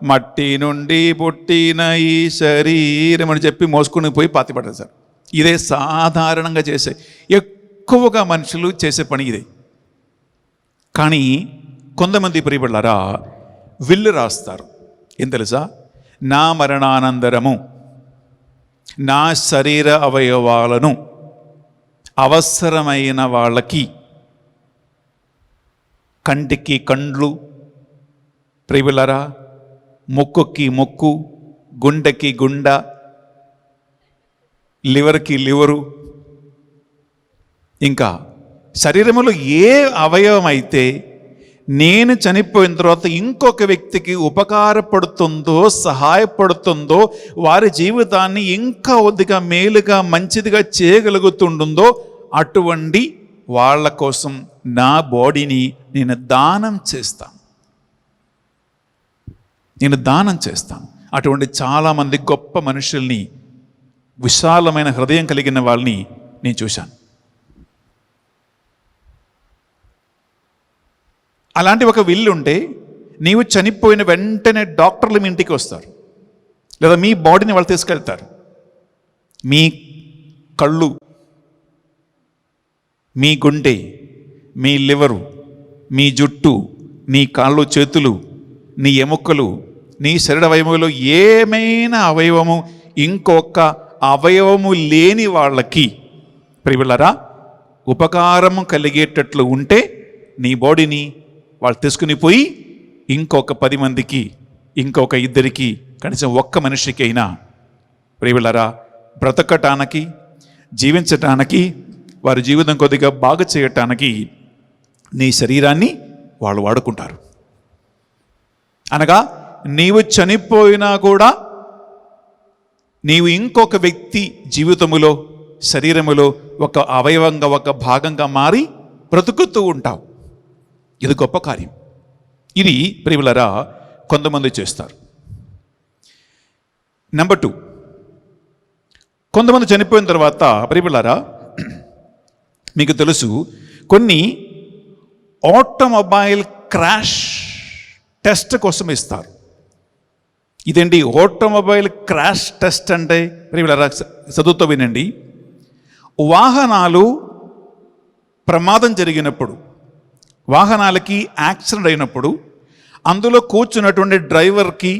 Speaker 1: మట్టి నుండి పుట్టిన ఈ శరీరం అని చెప్పి మోసుకుని పోయి పాతి పడేశారు. ఇదే సాధారణంగా చేసే, ఎక్కువగా మనుషులు చేసే పని ఇదే. కానీ కొంతమంది ప్రియబిడ్డలారా విల్లు రాస్తారు. ఏం తెలుసా, నా మరణానంతరము నా శరీర అవయవాలను అవసరమైన వాళ్ళకి, కంటికి కండ్లు ప్రియబిడ్డలారా, ముక్కుకి ముక్కు, గుండెకి గుండ, లివర్కి లివరు, ఇంకా శరీరంలో ఏ అవయవం అయితే నేను చనిపోయిన తర్వాత ఇంకొక వ్యక్తికి ఉపకారపడుతుందో, సహాయపడుతుందో, వారి జీవితాన్ని ఇంకా కొద్దిగా మేలుగా మంచిదిగా చేయగలుగుతుంటుందో అటువంటి వాళ్ళ కోసం నా బాడీని నేను దానం చేస్తాను. అటువంటి చాలామంది గొప్ప మనుషుల్ని, విశాలమైన హృదయం కలిగిన వాళ్ళని నేను చూశాను. అలాంటి ఒక విల్లు ఉంటే నీవు చనిపోయిన వెంటనే డాక్టర్లు మీ ఇంటికి వస్తారు, లేదా మీ బాడీని వాళ్ళు తీసుకెళ్తారు. మీ కళ్ళు, మీ గుండె, మీ లివరు, మీ జుట్టు, నీ కాళ్ళు చేతులు, నీ ఎముకలు, నీ శరీర అవయవంలో ఏమైనా అవయవము ఇంకొక అవయవము లేని వాళ్ళకి ప్రియబిడ్డలారా ఉపకారము కలిగేటట్లు ఉంటే నీ బాడీని వాళ్ళు తీసుకుని పోయి ఇంకొక 10 మందికి, ఇంకొక 2కి, కనీసం ఒక్క మనిషికి అయినా ప్రియబిడ్డలారా బ్రతకటానికి, జీవించటానికి, వారి జీవితం కొద్దిగా బాగు చేయటానికి నీ శరీరాన్ని వాళ్ళు వాడుకుంటారు. అనగా నీవు చనిపోయినా కూడా నీవు ఇంకొక వ్యక్తి జీవితములో, శరీరములో ఒక అవయవంగా, ఒక భాగంగా మారి బ్రతుకుతూ ఉంటావు. ఇది గొప్ప కార్యం. ఇది ప్రియబిడ్డలారా కొంతమంది చేస్తారు. నెంబర్ 2, కొంతమంది చనిపోయిన తర్వాత ప్రియబిడ్డలారా మీకు తెలుసు కొన్ని ఆటోమొబైల్ క్రాష్ టెస్ట్ కోసం ఇస్తారు. ఇదేంటి ఆటోమొబైల్ క్రాష్ టెస్ట్ అంటే? ప్రియబిడ్డలారా చదువుతో వినండి. వాహనాలు ప్రమాదం జరిగినప్పుడు, వాహనాలకి యాక్సిడెంట్ అయినప్పుడు అందులో కూర్చున్నటువంటి డ్రైవర్కి,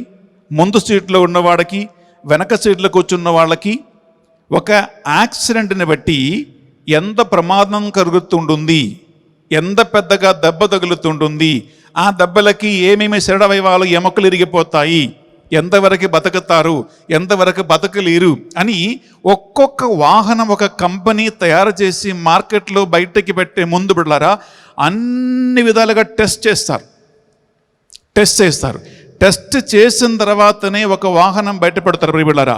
Speaker 1: ముందు సీట్లో ఉన్నవాడికి, వెనక సీట్లో కూర్చున్న వాళ్ళకి ఒక యాక్సిడెంట్ని బట్టి ఎంత ప్రమాదం కలుగుతుంటుంది, ఎంత పెద్దగా దెబ్బ తగులుతుంటుంది, ఆ దెబ్బలకి ఏమేమి శరీరవయవాలు ఎముకలు ఇరిగిపోతాయి, ఎంతవరకు బతుకుతారు, ఎంతవరకు బతకలేరు అని ఒక్కొక్క వాహనం ఒక కంపెనీ తయారు చేసి మార్కెట్లో బయటకి పెట్టే ముందు బిడ్డలారా అన్ని విధాలుగా టెస్ట్ చేస్తారు. టెస్ట్ చేసిన తర్వాతనే ఒక వాహనం బయటపడతారు ప్రియబిడ్డలారా.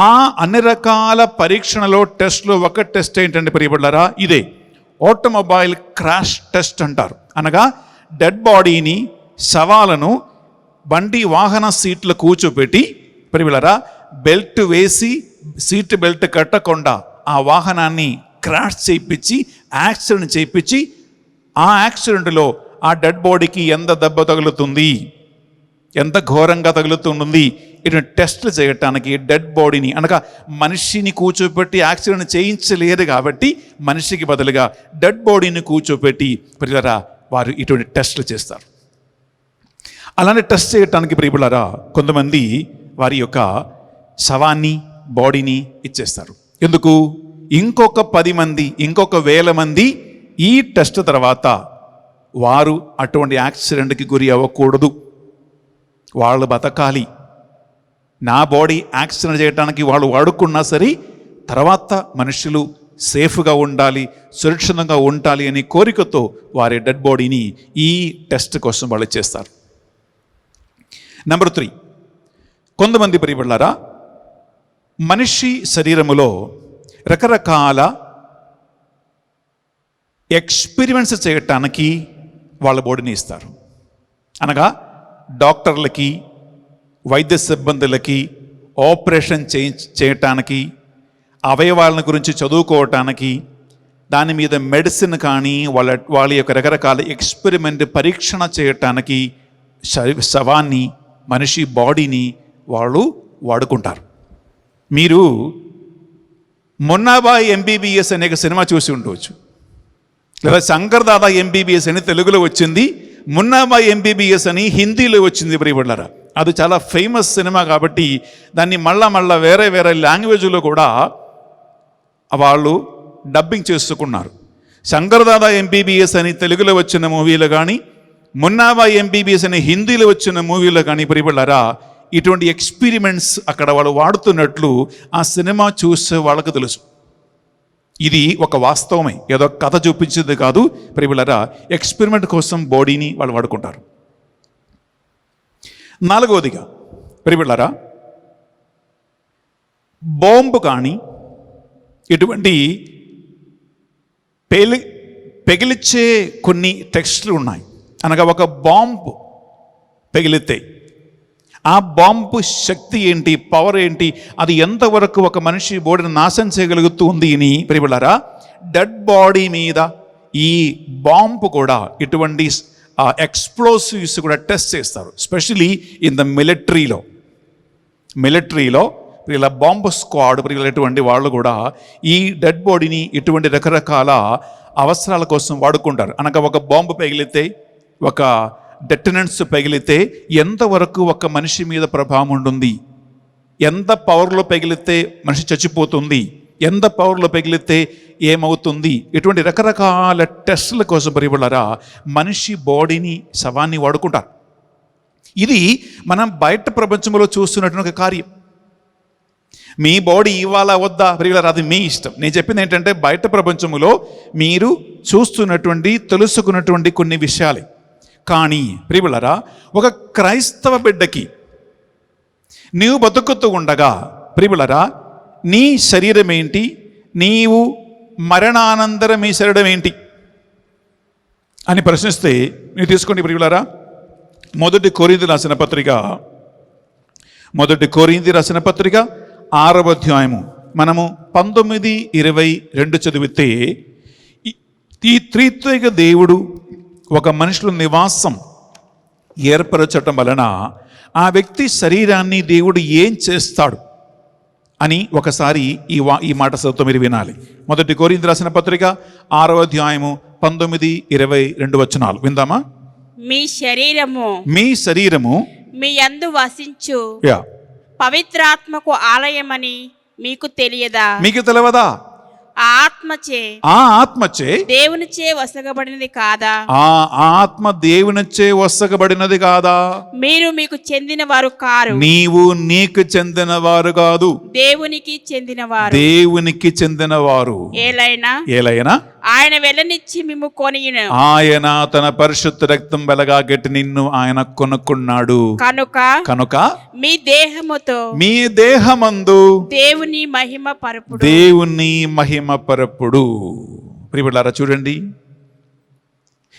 Speaker 1: ఆ అన్ని రకాల పరీక్షణలో టెస్ట్లో ఒక టెస్ట్ ఏంటంటే ప్రియబిడ్డలారా ఇదే ఆటోమొబైల్ క్రాష్ టెస్ట్ అంటారు. అనగా డెడ్ బాడీని, శవాలను బండి వాహన సీట్లు కూర్చోబెట్టి ప్రియబిడ్డలారా బెల్ట్ వేసి, సీట్ బెల్ట్ కట్టకుండా ఆ వాహనాన్ని క్రాష్ చేయించి, యాక్సిడెంట్ చేయించి, ఆ యాక్సిడెంట్లో ఆ డెడ్ బాడీకి ఎంత దెబ్బ తగులుతుంది, ఎంత ఘోరంగా తగులుతుంది. ఇటువంటి టెస్టులు చేయటానికి డెడ్ బాడీని అనగా మనిషిని కూర్చోపెట్టి యాక్సిడెంట్ చేయించలేరు కాబట్టి మనిషికి బదులుగా డెడ్ బాడీని కూర్చోపెట్టి ప్రియులారా వారు ఇటువంటి టెస్టులు చేస్తారు. అలానే టెస్ట్ చేయటానికి ప్రియులారా కొంతమంది వారి యొక్క శవాన్ని బాడీని ఇచ్చేస్తారు. ఎందుకు? ఇంకొక 10 మంది ఇంకొక 1000 మంది ఈ టెస్ట్ తర్వాత వారు అటువంటి యాక్సిడెంట్కి గురి అవ్వకూడదు, వాళ్ళు బతకాలి, నా బాడీ యాక్సిడెంట్ చేయడానికి వాళ్ళు వాడుకున్నా సరే తర్వాత మనుషులు సేఫ్గా ఉండాలి, సురక్షితంగా ఉండాలి అనే కోరికతో వారి డెడ్ బాడీని ఈ టెస్ట్ కోసం వాళ్ళు చేస్తారు. నెంబర్ 3, కొంతమంది ప్రియబిడ్డలారా మనిషి శరీరములో రకరకాల ఎక్స్పెరిమెంట్స్ చేయటానికి వాళ్ళ బాడీని ఇస్తారు. అనగా డాక్టర్లకి, వైద్య సిబ్బందులకి ఆపరేషన్ చేయటానికి, అవయవాలను గురించి చదువుకోవటానికి, దాని మీద మెడిసిన్ కానీ వాళ్ళ యొక్క రకరకాల ఎక్స్పెరిమెంట్ పరీక్షణ చేయటానికి శవాన్ని, మనిషి బాడీని వాళ్ళు వాడుకుంటారు. మీరు మున్నాబాయ్ ఎంబీబీఎస్ అనే సినిమా చూసి ఉండవచ్చు, లేదా శంకర్ దాదా ఎంబీబీఎస్ అని తెలుగులో వచ్చింది, మున్నాబాయ్ ఎంబీబీఎస్ అని హిందీలో వచ్చింది ప్రియబిడ్డలారా. అది చాలా ఫేమస్ సినిమా కాబట్టి దాన్ని మళ్ళా వేరే లాంగ్వేజ్లో కూడా వాళ్ళు డబ్బింగ్ చేసుకున్నారు. శంకర్ దాదా ఎంబీబీఎస్ అని తెలుగులో వచ్చిన మూవీలో కానీ, మున్నాబాయ్ ఎంబీబీఎస్ అని హిందీలో వచ్చిన మూవీలో కానీ ప్రియబిడ్డలారా ఇటువంటి ఎక్స్పెరిమెంట్స్ అక్కడ వాళ్ళు వాడుతున్నట్లు ఆ సినిమా చూసే వాళ్ళకు తెలుసు. ఇది ఒక వాస్తవమే, ఏదో కథ చూపించేది కాదు ప్రియబిడ్డలారా. ఎక్స్పెరిమెంట్ కోసం బాడీని వాళ్ళు వాడుకుంటారు. 4వదిగా ప్రియబిడ్డలారా బాంబు కానీ ఇటువంటి పెగిలిచ్చే కొన్ని టెక్స్టులు ఉన్నాయి. అనగా ఒక బాంబు పెగిలితే ఆ బాంబు శక్తి ఏంటి, పవర్ ఏంటి, అది ఎంతవరకు ఒక మనిషి బాడీని నాశనం చేయగలుగుతుంది అని ప్రియబిడ్డలారా డెడ్ బాడీ మీద ఈ బాంబు కూడా ఇటువంటి ఎక్స్ప్లోసివ్స్ కూడా టెస్ట్ చేస్తారు. స్పెషలీ ఇన్ ద మిలిటరీలో ఇలా బాంబు స్క్వాడ్ ఇటువంటి వాళ్ళు కూడా ఈ డెడ్ బాడీని ఇటువంటి రకరకాల అవసరాల కోసం వాడుకుంటారు. అనగా ఒక బాంబు పగిలితే, ఒక డెటనెంట్స్ పగిలితే ఎంతవరకు ఒక మనిషి మీద ప్రభావం ఉంటుంది, ఎంత పవర్లో పగిలితే మనిషి చచ్చిపోతుంది, ఎంత పవర్లో పగిలితే ఏమవుతుంది, ఇటువంటి రకరకాల టెస్టుల కోసం ప్రియబిడ్డలారా మనిషి బాడీని, శవాన్ని వాడుకుంటారు. ఇది మనం బయట ప్రపంచంలో చూస్తున్నటువంటి ఒక కార్యం. మీ బాడీ ఇవ్వాలా వద్దా ప్రియబిడ్డలారా అది మీ ఇష్టం. నేను చెప్పింది ఏంటంటే బయట ప్రపంచంలో మీరు చూస్తున్నటువంటి, తెలుసుకున్నటువంటి కొన్ని విషయాలే. కానీ ప్రియబిడ్డలారా ఒక క్రైస్తవ బిడ్డకి నీవు బతుకుతూ ఉండగా ప్రియబిడ్డలారా నీ శరీరం ఏంటి, నీవు మరణానంతరం మీ శరీరం ఏంటి అని ప్రశ్నిస్తే మీరు తీసుకోండి ప్రియబిడ్డలారా. 1 కొరింథీ రాసిన పత్రిక 6వ అధ్యాయము మనము 19-22 చదివితే ఈ త్రిత్వైక దేవుడు ఒక మనిషిలో నివాసం ఏర్పరచటం వలన ఆ వ్యక్తి శరీరాన్ని దేవుడు ఏం చేస్తాడు అని ఒకసారి ఈ మాట చదువుతూ మీరు వినాలి. 1 కొరింథీ రాసిన పత్రిక 6వ అధ్యాయము 19-22 వచనాలు విందామా?
Speaker 3: మీ శరీరము
Speaker 2: మీ యందు వసించు పవిత్రాత్మకు ఆలయమని మీకు తెలియదా?
Speaker 1: మీకు తెలియదా?
Speaker 2: ఆ
Speaker 1: ఆత్మచే
Speaker 2: దేవునిచే వసగబడినది కాదా?
Speaker 1: ఆ ఆత్మ దేవునిచే వసగబడినది కాదా?
Speaker 2: మీరు మీకు చెందిన వారు కారు,
Speaker 1: నీవు నీకు చెందిన వారు కాదు,
Speaker 2: దేవునికి
Speaker 1: చెందినవారు. ఏలైనా
Speaker 2: ఆయన వెళ్ళనిచ్చి మిమ్ము కొనియును,
Speaker 1: ఆయన తన పరిశుద్ధ రక్తం వెలగా గట్టి నిన్ను ఆయన కొనుక్కున్నాడు. కనుక
Speaker 2: మీ
Speaker 1: దేహమందు
Speaker 2: దేవుని మహిమ
Speaker 1: పరపుడు. ప్రియబిడ్డలారా చూడండి,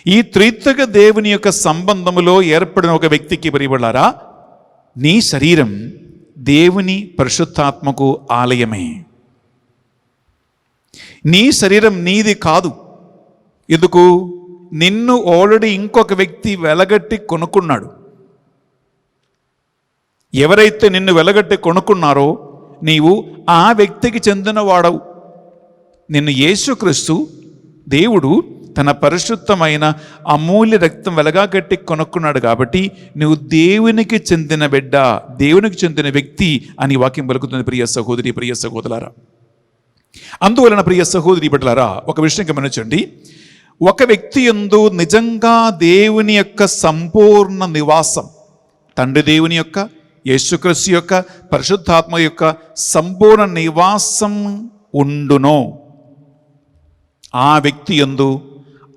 Speaker 1: ఈ త్రిత్వక దేవుని యొక్క సంబంధములో ఏర్పడిన ఒక వ్యక్తికి ప్రియబిడ్డలారా నీ శరీరం దేవుని పరిశుద్ధాత్మకు ఆలయమే. నీ శరీరం నీది కాదు. ఎందుకు? నిన్ను ఆల్రెడీ ఇంకొక వ్యక్తి వెలగట్టి కొనుక్కున్నాడు. ఎవరైతే నిన్ను వెలగట్టి కొనుక్కున్నారో నీవు ఆ వ్యక్తికి చెందినవాడవు. నిన్ను యేసుక్రీస్తు దేవుడు తన పరిశుద్ధమైన అమూల్య రక్తం వెలగాగట్టి కొనుక్కున్నాడు కాబట్టి నువ్వు దేవునికి చెందిన బిడ్డ, దేవునికి చెందిన వ్యక్తి అని వాక్యం పలుకుతుంది. ప్రియ సహోదరి, ప్రియ సహోదరులారా, అందువలన ప్రియ సహోదరి బిడ్డలారా, ఒక విషయం గమనించండి. ఒక వ్యక్తి యందు నిజంగా దేవుని యొక్క సంపూర్ణ నివాసం, తండ్రి దేవుని యొక్క, యేసుక్రీస్తు యొక్క, పరిశుద్ధాత్మ యొక్క సంపూర్ణ నివాసం ఉండునో ఆ వ్యక్తి యందు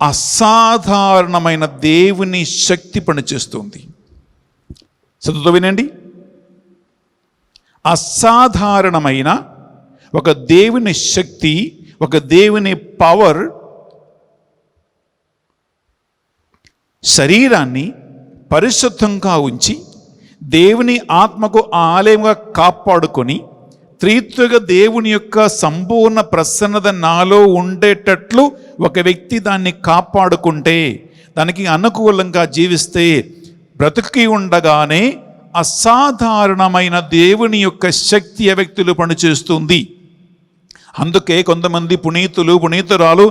Speaker 1: అసాధారణమైన దేవుని శక్తి పనిచేస్తుంది. చదువుతో వినండి. అసాధారణమైన ఒక దేవుని శక్తి, ఒక దేవుని పవర్ శరీరాన్ని పరిశుద్ధంగా ఉంచి దేవుని ఆత్మకు ఆలయంగా కాపాడుకొని త్రిత్వగా దేవుని యొక్క సంపూర్ణ ప్రసన్నత నాలో ఉండేటట్లు ఒక వ్యక్తి దాన్ని కాపాడుకుంటే, దానికి అనుకూలంగా జీవిస్తే, బ్రతికి ఉండగానే అసాధారణమైన దేవుని యొక్క శక్తి ఆ వ్యక్తులు పనిచేస్తుంది. అందుకే కొంతమంది పునీతురాలు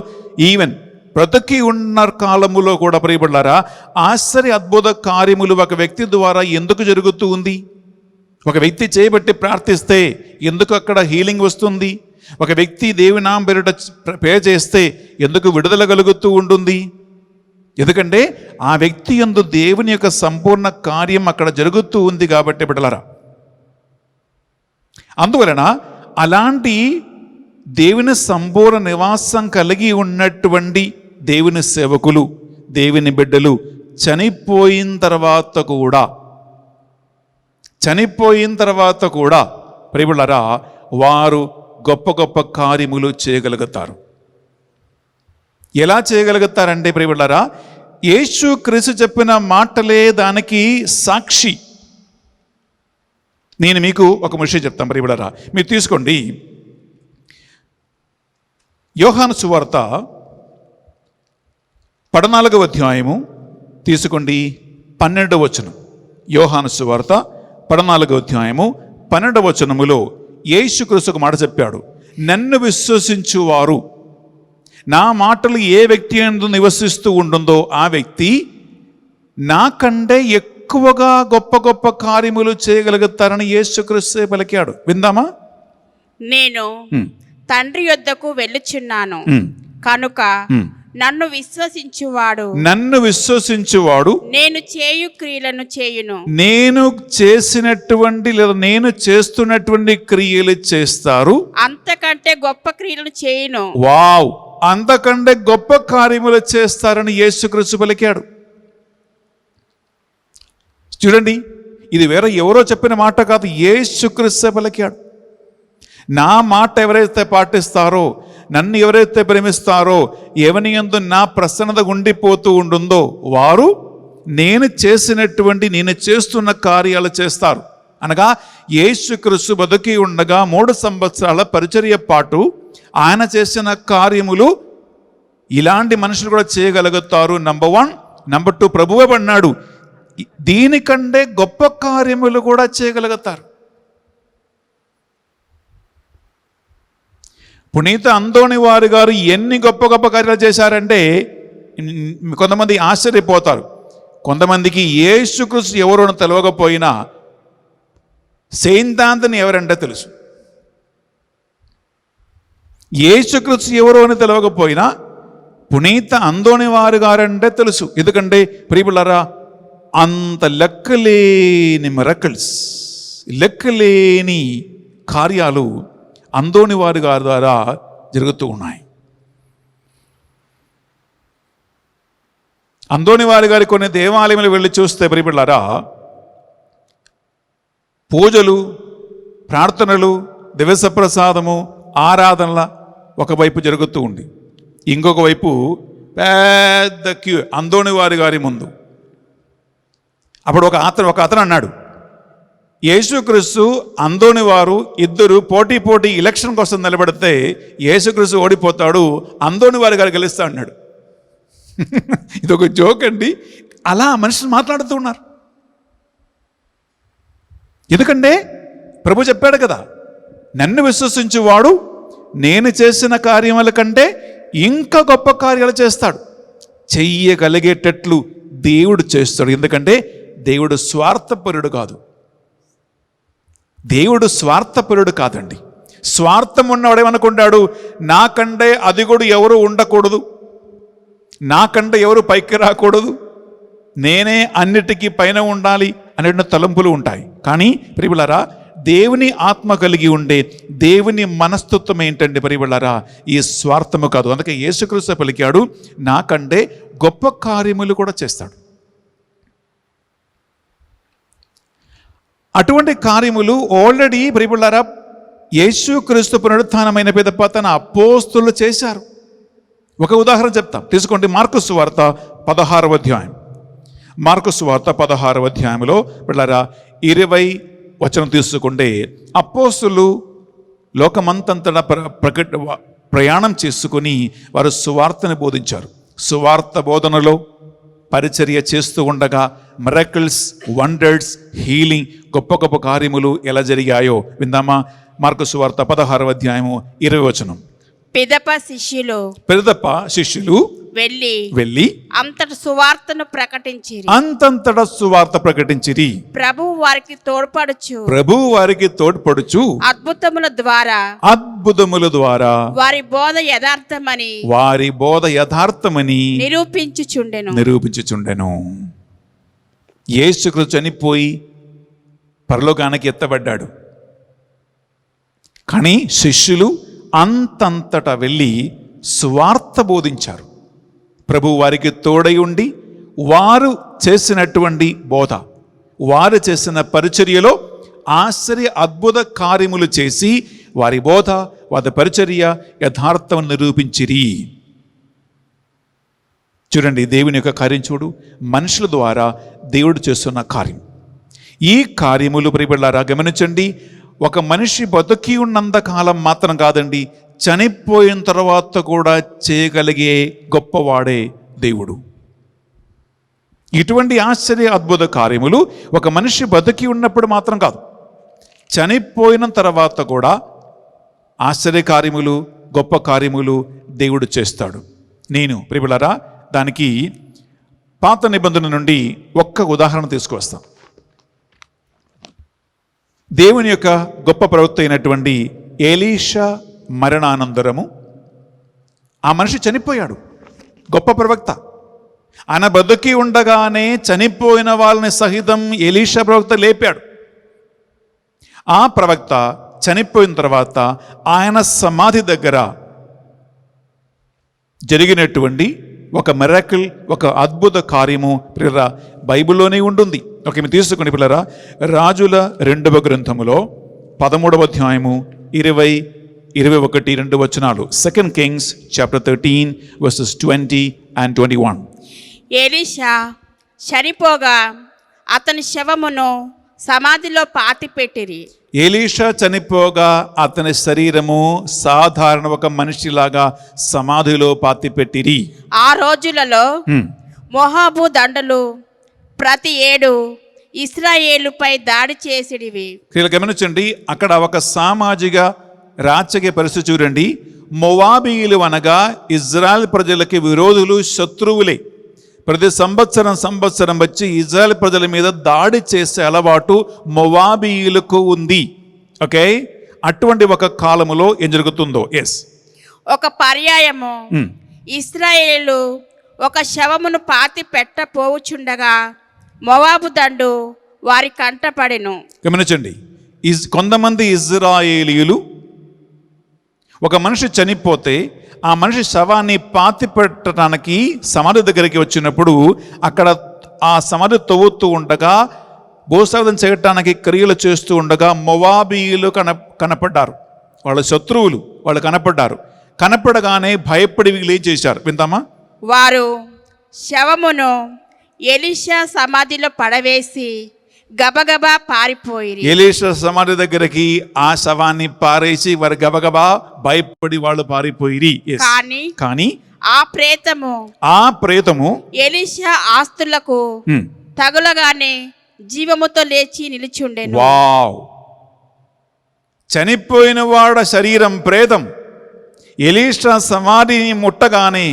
Speaker 1: ఈవెన్ బ్రతికి ఉన్న కాలములో కూడా ప్రియబడ్డారా ఆశ్చర్య అద్భుత కార్యములు ఒక వ్యక్తి ద్వారా ఎందుకు జరుగుతూ ఉంది? ఒక వ్యక్తి చేయబట్టి ప్రార్థిస్తే ఎందుకు అక్కడ హీలింగ్ వస్తుంది? ఒక వ్యక్తి దేవుని నామం పేరిట ప్రే చేస్తే ఎందుకు విడుదల కలుగుతూ ఉంటుంది? ఎందుకంటే ఆ వ్యక్తి యందు దేవుని యొక్క సంపూర్ణ కార్యం అక్కడ జరుగుతూ ఉంది కాబట్టి బిడ్డలారా. అందువలన అలాంటి దేవుని సంపూర్ణ నివాసం కలిగి ఉన్నటువంటి దేవుని సేవకులు, దేవుని బిడ్డలు చనిపోయిన తర్వాత కూడా ప్రియబిడ్డలారా వారు గొప్ప గొప్ప కార్యములు చేయగలుగుతారు. ఎలా చేయగలుగుతారంటే ప్రియబిడ్డలారా, యేసుక్రీస్తు చెప్పిన మాటలే దానికి సాక్షి. నేను మీకు ఒక విషయం చెప్తాను ప్రియబిడ్డలారా, మీరు తీసుకోండి. యోహాను సువార్త 14వ అధ్యాయము తీసుకోండి, 12వ వచనం. యోహాను సువార్త 14వ అధ్యాయము 12వ వచనములో యేసుక్రీస్తు ఒక మాట చెప్పాడు. నన్ను విశ్వసించువారు, నా మాటలు ఏ వ్యక్తి యందు నివసిస్తూ ఉంటుందో ఆ వ్యక్తి నాకంటే ఎక్కువగా గొప్ప గొప్ప కార్యములు చేయగలుగుతారని యేసుక్రీస్తు పలికాడు. విందామా?
Speaker 3: నేను తండ్రి యొద్దకు వెళ్ళుచున్నాను కనుక నన్ను విశ్వసించువాడు నేను చేయు క్రియలను చేయును.
Speaker 1: నేను చేసినటువంటి లేదా నేను చేస్తున్నటువంటి క్రియలు చేస్తారు,
Speaker 3: అంతకంటే గొప్ప క్రియలను చేయును.
Speaker 1: వావ్, అంతకంటే గొప్ప కార్యములు చేస్తారని యేసుక్రీస్తు పలికాడు. చూడండి, ఇది వేరే ఎవరో చెప్పిన మాట కాదు, యేసుక్రీస్తు పలికాడు. నా మాట ఎవరైతే పాటిస్తారో, నన్ను ఎవరైతే ప్రేమిస్తారో, ఎవని యందు నా ప్రసన్నత ఉండిపోతూ ఉంటుందో వారు నేను చేస్తున్న కార్యాలు చేస్తారు. అనగా యేసుక్రీస్తు బతికి ఉండగా 3 సంవత్సరాల పరిచర్య పాటు ఆయన చేసిన కార్యములు ఇలాంటి మనుషులు కూడా చేయగలుగుతారు. నంబర్ 1. నంబర్ 2, ప్రభువే అన్నాడు దీనికంటే గొప్ప కార్యములు కూడా చేయగలుగుతారు. పునీత అంతోని వారి గారు ఎన్ని గొప్ప గొప్ప కార్యాలు చేశారంటే కొంతమంది ఆశ్చర్యపోతారు. కొంతమందికి యేసుక్రీస్తు ఎవరో తెలియకపోయినా సెయింట్ ఆంథనీ ఎవరంటే తెలుసు. యేసుక్రీస్తు ఎవరో అని తెలియకపోయినా పునీత అంతోని వారి గారంటే తెలుసు. ఎందుకంటే ప్రియబిడ్డలారా, అంత లెక్కలేని మిరకిల్స్, లెక్కలేని కార్యాలు అంతోని వారి గారి ద్వారా జరుగుతూ ఉన్నాయి. అంతోని వారి గారి కొన్ని దేవాలయములు వెళ్ళి చూస్తే ప్రియబిడ్డలారా, పూజలు, ప్రార్థనలు, దివస ప్రసాదము, ఆరాధనల ఒకవైపు జరుగుతూ ఉంది. ఇంకొక వైపు పెద్ద క్యూ అంతోని వారి గారి ముందు. అప్పుడు ఒక అతను అన్నాడు, యేసుక్రీస్తు అంతోని వారు ఇద్దరు పోటీ ఎలక్షన్ కోసం నిలబడితే యేసుక్రీస్తు ఓడిపోతాడు, అంతోని వారి గారు గెలుస్తా అన్నాడు. ఇది ఒక జోక్ అండి. అలా మనుషులు మాట్లాడుతూ ఉన్నారు. ఎందుకంటే ప్రభు చెప్పాడు కదా, నన్ను విశ్వసించువాడు నేను చేసిన కార్యముల కంటే ఇంకా గొప్ప కార్యాలు చేస్తాడు. చెయ్యగలిగేటట్లు దేవుడు చేస్తాడు. ఎందుకంటే దేవుడు స్వార్థపరుడు కాదు. దేవుడు స్వార్థపరుడు కాదండి. స్వార్థం ఉన్నవాడు ఏమనుకుంటాడు, నాకంటే అదిగుడు ఎవరు ఉండకూడదు, నాకంటే ఎవరు పైకి రాకూడదు, నేనే అన్నిటికీ పైన ఉండాలి అనే తలంపులు ఉంటాయి. కానీ ప్రియలారా, దేవుని ఆత్మ కలిగి ఉండే దేవుని మనస్తత్వం ఏంటంటే ప్రియలారా, ఈ స్వార్థము కాదు. అందుకే యేసుక్రీస్తు పలికాడు, నాకంటే గొప్ప కార్యములు కూడా చేస్తాడు. అటువంటి కార్యములు ఆల్రెడీ ప్రియలారా యేసుక్రీస్తు పునరుత్థానమైన పిదప తన అపోస్తులు చేశారు. ఒక ఉదాహరణ చెప్తాం, తీసుకోండి. మార్కు సువార్త 16వ అధ్యాయం. మార్కు సువార్త 16వ అధ్యాయంలో ప్రియలారా 20 వచనం తీసుకుంటే, అపోస్తులు లోకమంతంతటా ప్రయాణం చేసుకుని వారు సువార్తని బోధించారు. సువార్త బోధనలో పరిచర్య చేస్తూ ఉండగా మిరకిల్స్, వండర్స్, హీలింగ్, గొప్ప గొప్ప కార్యములు ఎలా జరిగాయో విందామా? మార్కు సువార్త 16వ అధ్యాయము 20 వచనం.
Speaker 3: పిదప శిష్యులు వెళ్ళి అంతట సువార్తను ప్రకటించిరి. ప్రభువు వారికి తోడ్పడుచు అద్భుతముల ద్వారా వారి బోధ యథార్థమని నిరూపించుచుండెను. యేసుక్రీస్తు చనిపోయి పరలోకానికి ఎత్తబడ్డాడు. కానీ శిష్యులు అంతంతటా వెళ్ళి సువార్త బోధించారు. ప్రభు వారికి తోడై ఉండి వారు చేసినటువంటి బోధ, వారు చేసిన పరిచర్యలో ఆశ్చర్య అద్భుత కార్యములు చేసి వారి బోధ, వారి పరిచర్య యథార్థం నిరూపించిరి. చూడండి, దేవుని యొక్క కార్యం చూడు. మనుషుల ద్వారా దేవుడు చేస్తున్న కార్యం. ఈ కార్యములు ప్రియబిడ్డలారా గమనించండి, ఒక మనిషి బతుకి ఉన్నంత కాలం మాత్రం కాదండి, చనిపోయిన తర్వాత కూడా చేయగలిగే గొప్పవాడే దేవుడు. ఇటువంటి ఆశ్చర్య అద్భుత కార్యములు ఒక మనిషి బతికి ఉన్నప్పుడు మాత్రం కాదు, చనిపోయిన తర్వాత కూడా ఆశ్చర్య కార్యములు, గొప్ప కార్యములు దేవుడు చేస్తాడు. నేను ప్రియబిడ్డలారా దానికి పాత నిబంధన నుండి ఒక్క ఉదాహరణ తీసుకువస్తాం. దేవుని యొక్క గొప్ప ప్రవక్త అయినటువంటి ఎలీషా మరణానంతరము ఆ మనిషి చనిపోయాడు. గొప్ప ప్రవక్త. ఆయన బతుకి ఉండగానే చనిపోయిన వాళ్ళని సహితం ఎలీషా ప్రవక్త లేపాడు. ఆ ప్రవక్త చనిపోయిన తర్వాత ఆయన సమాధి దగ్గర జరిగినటువంటి ఒక మిరకిల్, ఒక అద్భుత కార్యము ప్రియరా బైబిల్లోనే ఉంటుంది. ఓకే, మీరు తీసుకుని పిల్లరా, రాజుల 2వ గ్రంథములో 13వ అధ్యాయము 20-21 వచనాలు. 2 Kings chapter 13 verses 20 and 21. Elisha చనిపోగా అతని శవమును సమాధిలో పాతిపెట్టిరి.
Speaker 1: ఎలీషా చనిపోగా అతని శరీరము సాధారణ ఒక మనిషిలాగా సమాధిలో పాతిపెట్టిరి.
Speaker 3: ఆ రోజులలో మోహాబు దండలు ప్రతి ఏడు ఇశ్రాయేలుపై దాడి చేసిడివి.
Speaker 1: గమనించండి, అక్కడ ఒక సామాజిక రాజకీయ పరిస్థితి చూడండి. మోవాబీయులు అనగా ఇజ్రాయెల్ ప్రజలకి విరోధులు, శత్రువులే. ప్రతి సంవత్సరం వచ్చి ఇజ్రాయెల్ ప్రజల మీద దాడి చేసే అలవాటు మోవాబీయులకు ఉంది. ఓకే, అటువంటి ఒక కాలములో ఏం జరుగుతుందో.
Speaker 3: ఒక పర్యాయము ఇశ్రాయేలు ఒక శవమును పాతి పెట్టపోవుచుండగా మోవాబు దండు వారి కంటపడెను.
Speaker 1: గమనించండి, కొంతమంది ఇజ్రాయేలీయులు ఒక మనిషి చనిపోతే ఆ మనిషి శవాన్ని పాతి పెట్టడానికి సమాధి దగ్గరికి వచ్చినప్పుడు అక్కడ ఆ సమాధి తవ్వుతూ ఉండగా, భూసాధన చేయటానికి క్రియలు చేస్తూ ఉండగా మోవాబీయులు కనపడ్డారు. వాళ్ళ శత్రువులు వాళ్ళు కనపడ్డారు. కనపడగానే భయపడి వీళ్ళు ఏం చేశారు విందామా?
Speaker 3: వారు శవమును ఎలీషా సమాధిలో పడవేసి గబగబా పారిపోయి,
Speaker 1: ఎలీషా సమాధి దగ్గరికి ఆ శవాన్ని పారేసి వారు గబగబా భయపడి వాళ్ళు పారిపోయి. కానీ ఆ ప్రేతము ఎలీషా ఆస్తులకు తగులగానే
Speaker 2: జీవముతో లేచి నిలిచుండెను.
Speaker 3: వావ్! చనిపోయిన వాడ శరీరం ప్రేతం ఎలీషా సమాధిని ముట్టగానే,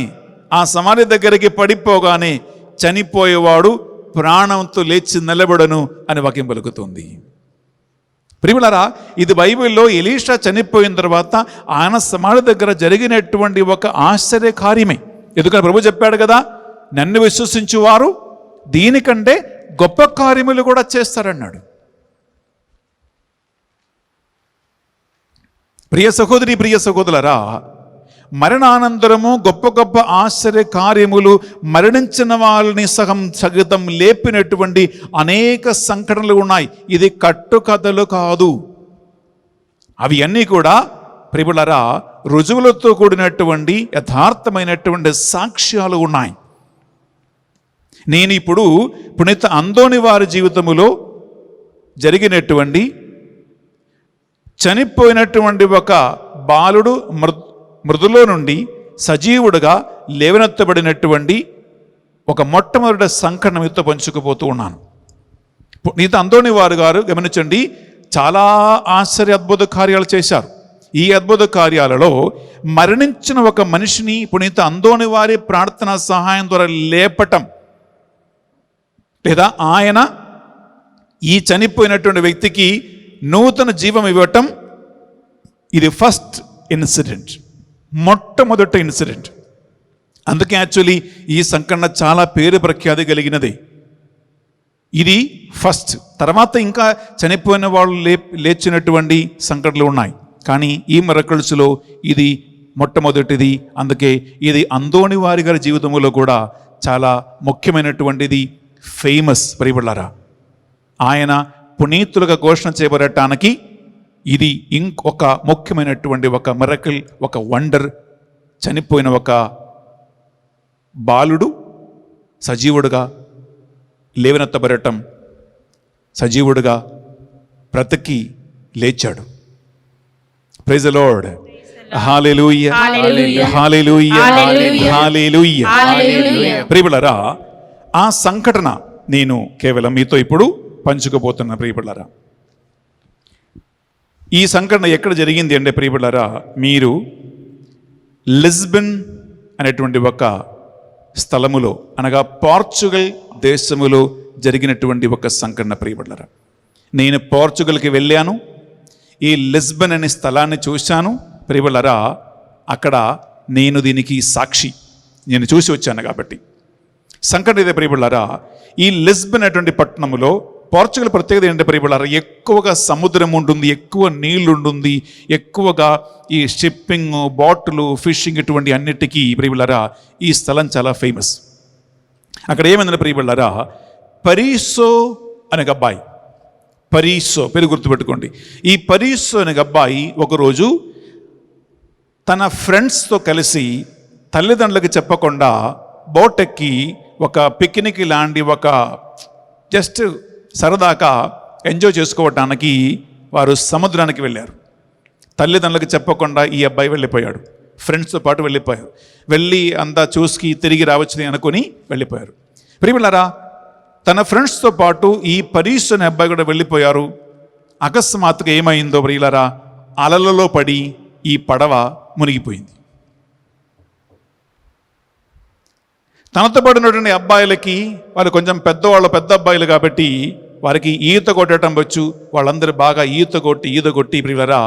Speaker 3: ఆ సమాధి దగ్గరికి పడిపోగానే చనిపోయేవాడు ప్రాణంతో లేచి నిలబడను అని వాక్యం పలుకుతుంది. ప్రియులారా, ఇది బైబిల్లో ఎలీషా చనిపోయిన తర్వాత ఆయన సమాధి దగ్గర జరిగినటువంటి ఒక ఆశ్చర్య కార్యమే. ఎందుకంటే ప్రభు చెప్పాడు కదా, నన్ను విశ్వసించువారు దీనికంటే గొప్ప కార్యములు కూడా చేస్తారన్నాడు. ప్రియ సహోదరి, ప్రియ సహోదరులారా, మరణానంతరము గొప్ప గొప్ప ఆశ్చర్య కార్యములు, మరణించిన వాళ్ళని సహితం లేపినటువంటి అనేక సంఘటనలు ఉన్నాయి. ఇది కట్టుకథలు కాదు. అవి అన్నీ కూడా ప్రియులారా రుజువులతో కూడినటువంటి యథార్థమైనటువంటి సాక్ష్యాలు ఉన్నాయి. నేను ఇప్పుడు పునీత అందోని వారి జీవితములో జరిగినటువంటి చనిపోయినటువంటి ఒక బాలుడు మృదులో నుండి సజీవుడుగా లేవనెత్తబడినటువంటి ఒక మొట్టమొదటి సంఘటన మీతో పంచుకుపోతూ ఉన్నాను. పునీత అందోని వారు గారు గమనించండి, చాలా ఆశ్చర్య అద్భుత కార్యాలు చేశారు. ఈ అద్భుత కార్యాలలో మరణించిన ఒక మనిషిని పునీత అందోని వారి ప్రార్థన సహాయం ద్వారా లేపటం, లేదా ఆయన ఈ చనిపోయినటువంటి వ్యక్తికి నూతన జీవం ఇవ్వటం, ఇది ఫస్ట్ ఇన్సిడెంట్, మొట్టమొదటి ఇన్సిడెంట్. అందుకే యాక్చువల్లీ ఈ సంఘటన చాలా పేరు ప్రఖ్యాతి కలిగినది. ఇది ఫస్ట్. తర్వాత ఇంకా చనిపోయిన వాళ్ళు లేచినటువంటి సంఘటనలు ఉన్నాయి, కానీ ఈ మిరకల్స్లో ఇది మొట్టమొదటిది. అందుకే ఇది అందోని వారి గారి జీవితంలో కూడా చాలా ముఖ్యమైనటువంటిది, ఫేమస్. ప్రియబళ్ళారా, ఆయన పునీతులుగా ఘోషణ చేయబడటానికి ఇది ఇంకొక ముఖ్యమైనటువంటి ఒక మిరకిల్, ఒక వండర్. చనిపోయిన ఒక బాలుడు సజీవుడుగా లేవనెత్తబడటం, సజీవుడుగా బ్రతికి లేచాడు. Praise the lord. Hallelujah, hallelujah, hallelujah. ప్రియబళ్ళారా, ఆ సంఘటన నేను కేవలం మీతో ఇప్పుడు పంచుకోబోతున్నా. ప్రియబళ్ళారా, ఈ సంఘటన ఎక్కడ జరిగింది అంటే ప్రియబళ్ళారా, మీరు లిస్బన్ అనేటువంటి ఒక స్థలములో, అనగా పోర్చుగల్ దేశములో జరిగినటువంటి ఒక సంఘటన. ప్రియబళ్ళారా, నేను పోర్చుగల్కి వెళ్ళాను, ఈ లిస్బన్ అనే స్థలాన్ని చూశాను. ప్రియబళ్ళారా, అక్కడ నేను దీనికి సాక్షి, నేను చూసి వచ్చాను కాబట్టి. సంఘటన ఇదే ప్రియబళ్ళారా, ఈ లిస్బన్ అటువంటి పట్టణములో పోర్చుగల్ ప్రత్యేకత ఏంటంటే ప్రియబళ్ళారా, ఎక్కువగా సముద్రం ఉంటుంది, ఎక్కువ నీళ్లు ఉంటుంది, ఎక్కువగా ఈ షిప్పింగ్, బాటులు, ఫిషింగ్ ఇటువంటి అన్నిటికీ ప్రియబళ్ళారా ఈ స్థలం చాలా ఫేమస్. అక్కడ ఏమైందంటే ప్రియబళ్ళారా, పరీసో అనే అబ్బాయి, పరీసో పేరు గుర్తుపెట్టుకోండి. ఈ పరీసో అనే అబ్బాయి ఒకరోజు తన ఫ్రెండ్స్తో కలిసి తల్లిదండ్రులకి చెప్పకుండా బోట్ ఎక్కి ఒక పిక్నిక్ లాంటి ఒక జస్ట్ సరదాగా ఎంజాయ్ చేసుకోవటానికి వారు సముద్రానికి వెళ్ళారు. తల్లిదండ్రులకు చెప్పకుండా ఈ అబ్బాయి వెళ్ళిపోయాడు, ఫ్రెండ్స్తో పాటు వెళ్ళిపోయారు. వెళ్ళి అంతా చూసి తిరిగి రావచ్చుని అనుకుని వెళ్ళిపోయారు. ప్రియబళ్ళారా, తన ఫ్రెండ్స్తో పాటు ఈ పరీస్ అనే అబ్బాయి కూడా వెళ్ళిపోయారు. అకస్మాత్తుగా ఏమైందో ప్రియులారా, అలలలో పడి ఈ పడవ మునిగిపోయింది. తనతో పడినటువంటి అబ్బాయిలకి, వారు కొంచెం పెద్ద అబ్బాయిలు కాబట్టి వారికి ఈత కొట్టడం వచ్చు. వాళ్ళందరూ బాగా ఈత కొట్టి ప్రియులారా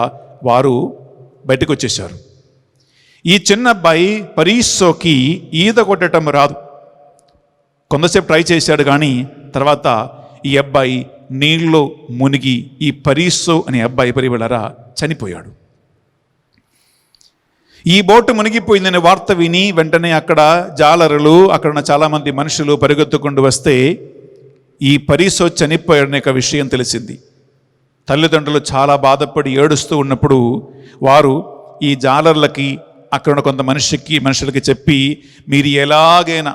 Speaker 3: వారు బయటకు వచ్చేసారు. ఈ చిన్న అబ్బాయి పరీసోకి ఈత కొట్టడం రాదు. కొంతసేపు ట్రై చేశాడు, కానీ తర్వాత ఈ అబ్బాయి నీళ్ళలో మునిగి ఈ పరీసో అనే అబ్బాయి ప్రియులారా చనిపోయాడు. ఈ బోటు మునిగిపోయిందనే వార్త విని వెంటనే అక్కడ జాలరులు, అక్కడ ఉన్న చాలామంది మనుషులు పరిగెత్తుకుంటూ వస్తే ఈ పరీసో చనిపోయాడనే ఒక విషయం తెలిసింది. తల్లిదండ్రులు చాలా బాధపడి ఏడుస్తూ ఉన్నప్పుడు వారు ఈ జాలర్లకి, అక్కడ ఉన్న కొంత మనుషులకి చెప్పి, మీరు ఎలాగైనా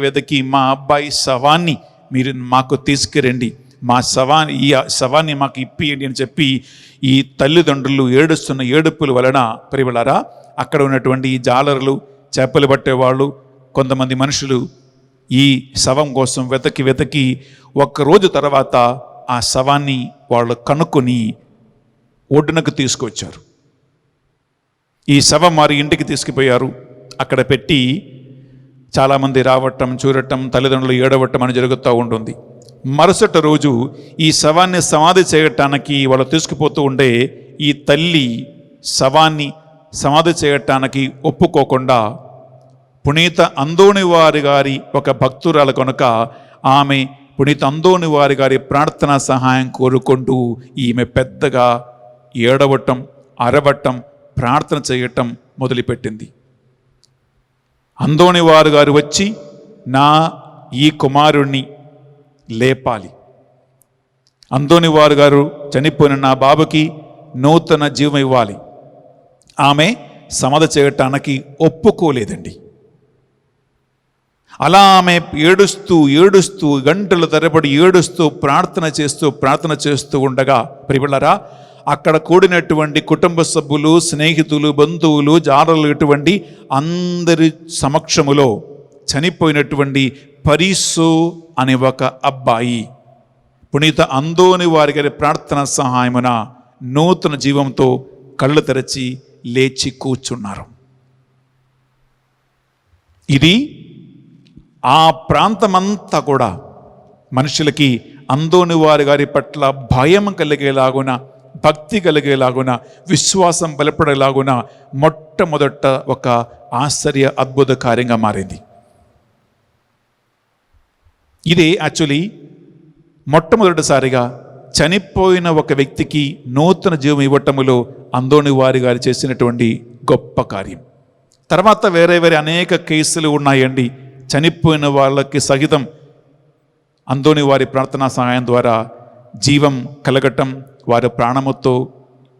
Speaker 3: వెతకి మా అబ్బాయి శవాన్ని మీరు మాకు తీసుకురండి, ఈ శవాన్ని మాకు ఇప్పియండి అని చెప్పి ఈ తల్లిదండ్రులు ఏడుస్తున్న ఏడుపుల వలన ప్రియబళ్ళారా అక్కడ ఉన్నటువంటి ఈ జాలరులు, చేపలు పట్టేవాళ్ళు, కొంతమంది మనుషులు ఈ శవం కోసం వెతకి వెతకి ఒక్కరోజు తర్వాత ఆ శవాన్ని వాళ్ళు కనుక్కొని ఒడ్డునకు తీసుకొచ్చారు. ఈ శవం వారి ఇంటికి తీసుకుపోయారు. అక్కడ పెట్టి చాలామంది రావటం, చూడటం, తల్లిదండ్రులు ఏడవటం అని జరుగుతూ ఉంటుంది. మరుసటి రోజు ఈ శవాన్ని సమాధి చేయటానికి వాళ్ళు తీసుకుపోతూ ఉండే ఈ తల్లి శవాన్ని సమాధి చేయటానికి ఒప్పుకోకుండా పునీత అందోని వారి గారి ఒక భక్తురాలు కనుక ఆమె పునీత అందోని వారి గారి ప్రార్థనా సహాయం కోరుకుంటూ ఈమె పెద్దగా ఏడవటం, అరవటం, ప్రార్థన చేయటం మొదలుపెట్టింది. అందోని వారు గారు వచ్చి నా ఈ కుమారుణ్ణి లేపాలి, అందోని వారు గారు చనిపోయిన నా బాబుకి నూతన జీవం ఇవ్వాలి. ఆమె సమాధి చేయటానికి ఒప్పుకోలేదండి. అలా ఆమె ఏడుస్తూ ఏడుస్తూ గంటల తరబడి ఏడుస్తూ ప్రార్థన చేస్తూ ఉండగా ప్రియలారా, అక్కడ కూడినటువంటి కుటుంబ సభ్యులు, స్నేహితులు, బంధువులు, జారలు ఇటువంటి అందరి సమక్షములో చనిపోయినటువంటి పరీసు అనే ఒక అబ్బాయి పునీత అందోని వారి గారి ప్రార్థన సహాయమున నూతన జీవంతో కళ్ళు తెరచి లేచి కూర్చున్నారు. ఇది ఆ ప్రాంతమంతా కూడా మనుషులకి అందోని వారి గారి పట్ల భయం కలిగేలాగున, భక్తి కలిగేలాగున, విశ్వాసం బలపడేలాగున మొట్టమొదట ఒక ఆశ్చర్య అద్భుత కార్యంగా మారింది. ఇది యాక్చువల్లీ మొట్టమొదటిసారిగా చనిపోయిన ఒక వ్యక్తికి నూతన జీవం ఇవ్వటములో అందోని వారి గారు చేసినటువంటి గొప్ప కార్యం. తర్వాత వేరే వేరే అనేక కేసులు ఉన్నాయండి. చనిపోయిన వాళ్ళకి సహితం అందోని వారి ప్రార్థనా సహాయం ద్వారా జీవం కలగటం, వారి ప్రాణముతో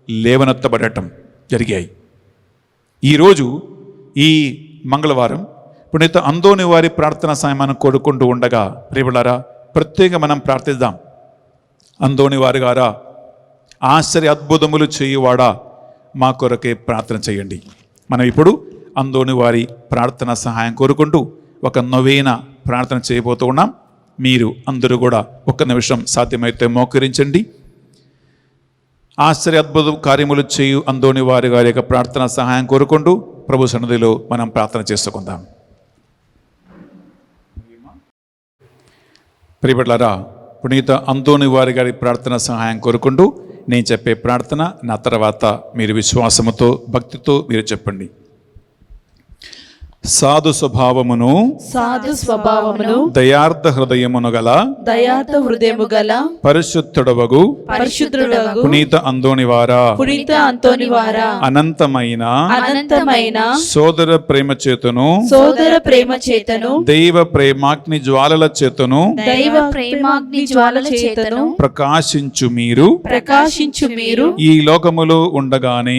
Speaker 3: లేవనెత్తబడటం జరిగాయి. ఈరోజు ఈ మంగళవారం పునీత అందోని వారి ప్రార్థనా సహాయం మనం కోరుకుంటూ ఉండగా ప్రియలారా, ప్రత్యేకంగా మనం ప్రార్థిద్దాం. అందోని వారి గారా, ఆశ్చర్య అద్భుతములు చేయువాడా, మా కొరకే ప్రార్థన చేయండి. మనం ఇప్పుడు అందోని వారి ప్రార్థన సహాయం కోరుకుంటూ ఒక నొవేన ప్రార్థన చేయబోతూ ఉన్నాం. మీరు అందరూ కూడా ఒక్క నిమిషం సాధ్యమైతే మోకరించండి. ఆశ్చర్య అద్భుత కార్యములు చేయు అందోని వారి గారి యొక్క ప్రార్థన సహాయం కోరుకుంటూ ప్రభు సన్నిధిలో మనం ప్రార్థన చేసుకుందాం. ప్రియబిడ్డలారా, పునీత అందోని వారి గారి ప్రార్థన సహాయం కోరుకుంటూ నేను చెప్పే ప్రార్థన నా తర్వాత మీరు విశ్వాసముతో, భక్తితో మీరు చెప్పండి. సాధు స్వభావమును దయార్థ హృదయమును గల పరిశుద్ధుడవగు పునీత అందోని వారా, అనంతమైన సోదర ప్రేమ చేతను దైవ ప్రేమాగ్ని జ్వాలల చేతను ప్రకాశించు మీరు ఈ లోకములో ఉండగానే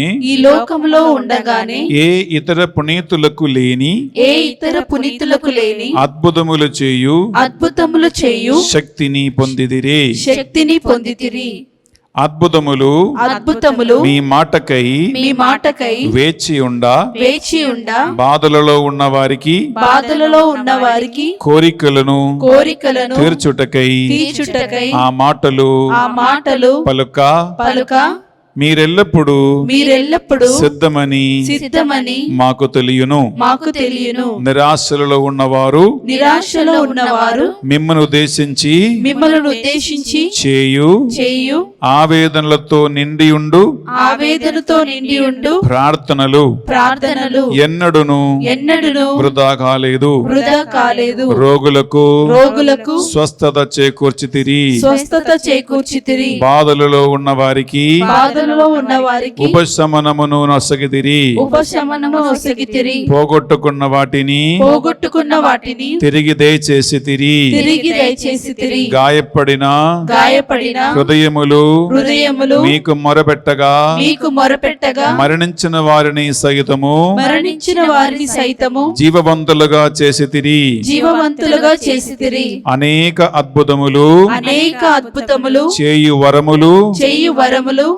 Speaker 3: ఏ ఇతర పునీతులకు లేని అద్భుతములు చేయు శక్తిని పొందిదిరి. అద్భుతములు మీ మాటకై వేచి ఉండా బాధలలో ఉన్న వారికి కోరికలను తీర్చుటకై ఆ మాటలు పలుక మీరెల్లప్పుడు సిద్ధమని మాకు తెలియను. నిరాశలలో ఉన్నవారు మిమ్మల్ని ఉద్దేశించి చేయు ఆవేదనలతో నిండి ఉండు ప్రార్థనలు ఎన్నడును వృధా కాలేదు. రోగులకు స్వస్థత చేకూర్చితిరి. బాధలలో ఉన్న వారికి ఉపశమనమును నొసగితిరి. పోగొట్టుకున్న వాటిని తిరిగి దయచేసితిరి. గాయపడిన హృదయములు మీకు మొరపెట్టగా మరణించిన వారిని సైతము జీవవంతులుగా చేసితిరి. అనేక అద్భుతములు చేయు వరములు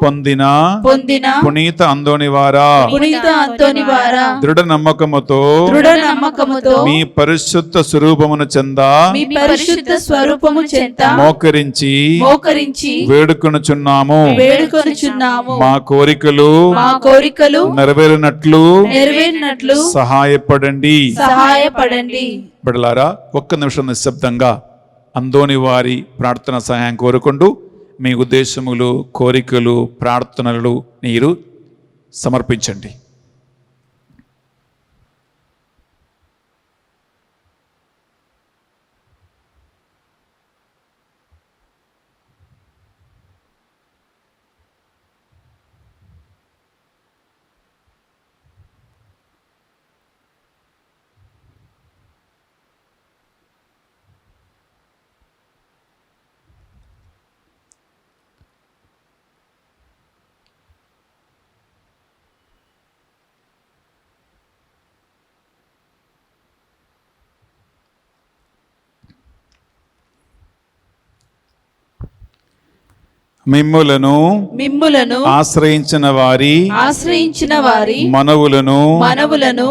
Speaker 3: పొందిన పొందిన
Speaker 2: పొందిన
Speaker 3: పునీత అందోనివారా,
Speaker 2: పునీత అంతోని వారా,
Speaker 3: దృఢ నమ్మకముతో
Speaker 2: దృఢ నమ్మకముతో
Speaker 3: మీ పరిశుద్ధ స్వరూపమును చెంద
Speaker 2: మీ పరిశుద్ధ స్వరూపము చెంత
Speaker 3: మోకరించి వేడుకొనుచున్నాము.
Speaker 2: వేడుకొనుచున్నాము.
Speaker 3: మా కోరికలు
Speaker 2: మా కోరికలు
Speaker 3: నెరవేరినట్లు
Speaker 2: సహాయపడండి.
Speaker 3: బిడ్డలారా, ఒక్క నిమిషం నిశ్శబ్దంగా అందోని వారి ప్రార్థన సహాయం కోరుకుంటూ మీ ఉద్దేశములు, కోరికలు, ప్రార్థనలు మీరు సమర్పించండి. మిమ్ములను ఆశ్రయించిన వారి మనవులను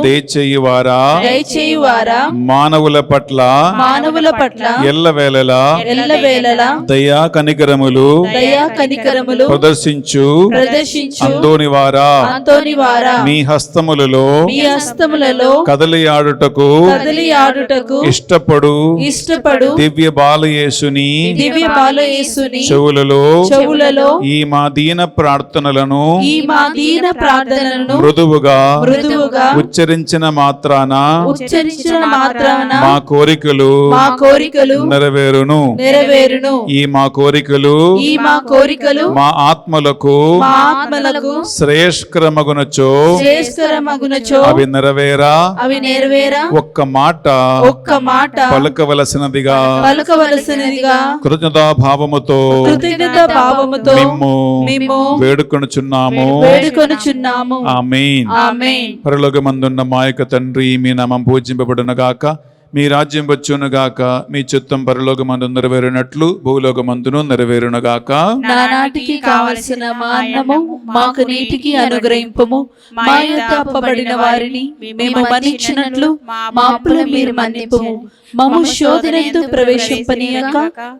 Speaker 3: దయచేయువారా, మానవుల పట్ల ఎల్లవేళలా దయా కనికరములు ప్రదర్శించు అందోనివారా, మీ హస్తములలో కదలియాడుటకు ఇష్టపడు దివ్య బాలయేసుని చెవులలో ఈ మా దీన ప్రార్థనలను మృదువుగా ఉచ్చరించిన మాత్రాన మా కోరికలు నెరవేరును. ఈ మా కోరికలు మా ఆత్మలకు శ్రేష్కరమగునచో అవి నెరవేరా ఒక్క మాట పలకవలసినదిగా కృతజ్ఞతాభావముతో మేము వేడుకొనుచున్నాము. ఆమేన్. పరలోకమందున్న మా యొక్క తండ్రి, మీ నామం పూజింపబడును గాక, మీ రాజ్యం వచ్చును గాక, మీ చిత్తం పరలోకమందు నెరవేరునట్లు భూలోకమందును నెరవేరును గాక.
Speaker 2: నానాటికి కావలసిన మా అన్నము మాకు నీటికి అనుగ్రహింపుము. మా యొద్ద అప్పబడిన వారిని మేము మన్నించినట్లు మా అప్పులు మీరు మన్నింపుము. మమ్ము శోధనయందు ప్రవేశింపనీయక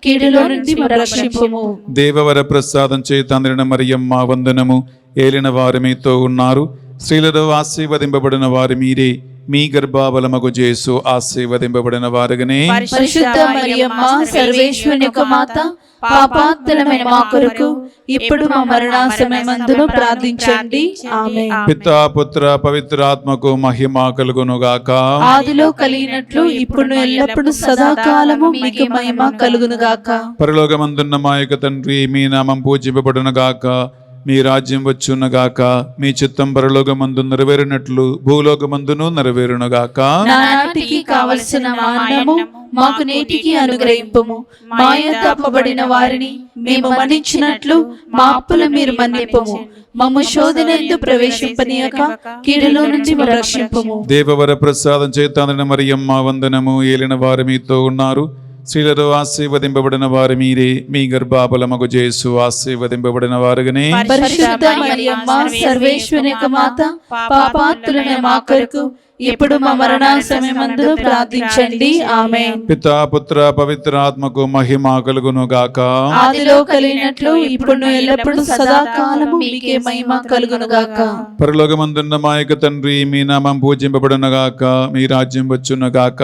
Speaker 2: కీడులో నుండి రక్షింపుము.
Speaker 3: దేవవర ప్రసాదం చేత అందరిన మరియమ్మ వందనము. ఏలిన వారు మీతో ఉన్నారు, స్త్రీలలో ఆశీర్వదింపబడిన వారు మీరే, మీ గర్భఫలమగు యేసు ఆశీర్వదింపబడిన వారుగానే.
Speaker 2: పరిశుద్ధ మరియమ్మ సర్వేశ్వరుని యొక్క మాత, పాపాత్ములమైన మా కొరకు ఇప్పుడు మా మరణ సమయమందును ప్రార్థించండి. ఆమేన్.
Speaker 3: పితా పుత్ర పవిత్రాత్మకు మహిమ కలుగును గాక.
Speaker 2: ఆదిలో కలిగినట్లు ఇప్పుడు ఎల్లప్పుడు సదాకాలము మీకు మహిమ కలుగును గాక.
Speaker 3: పరలోకమందున్న మా యొక్క తండ్రి, మీ నామం పూజింపబడును గాక, మీ రాజ్యం వచ్చును గాక, మీ చిత్తం పరలోకమందు నెరవేరినట్లు భూలోకమందును నెరవేరును గాక.
Speaker 2: నానాటికి కావలసిన మా అన్నము మాకు నేటికి అనుగ్రహింపుము. మా యొద్ద అప్పబడిన వారిని మేము మన్నించినట్లు మా అప్పులు మీరు మన్నింపుము. మమ్ము శోధనయందు ప్రవేశింపనీయక కీడులో నుండి రక్షింపుము.
Speaker 3: దేవవర ప్రసాదం చేత అందరిన మరియమ్మ వందనము. ఏలిన వారు మీతో ఉన్నారు, స్త్రీలలో ఆశీర్వదింపబడిన వారు మీరే, మీ గర్భఫలమగు యేసు ఆశీర్వదింపబడిన వారుగానే.
Speaker 2: పరిశుద్ధ మరియమ్మ సర్వేశ్వరుని యొక్క మాత, పాపాత్ములైన మా కొరకు ఇప్పుడు మా మరణ సమయమందు ప్రార్థించండి. ఆమేన్.
Speaker 3: పితా పుత్ర పవిత్రాత్మకు మహిమ కలుగును గాక.
Speaker 2: ఆదిలో కలిగినట్లు ఇప్పుడు ఎల్లప్పుడు సదాకాలము మీకే మహిమ కలుగును గాక.
Speaker 3: పరలోకమందున్న మా యొక్క తండ్రి, మీ నామం పూజింపబడును గాక, మీ రాజ్యం వచ్చును గాక,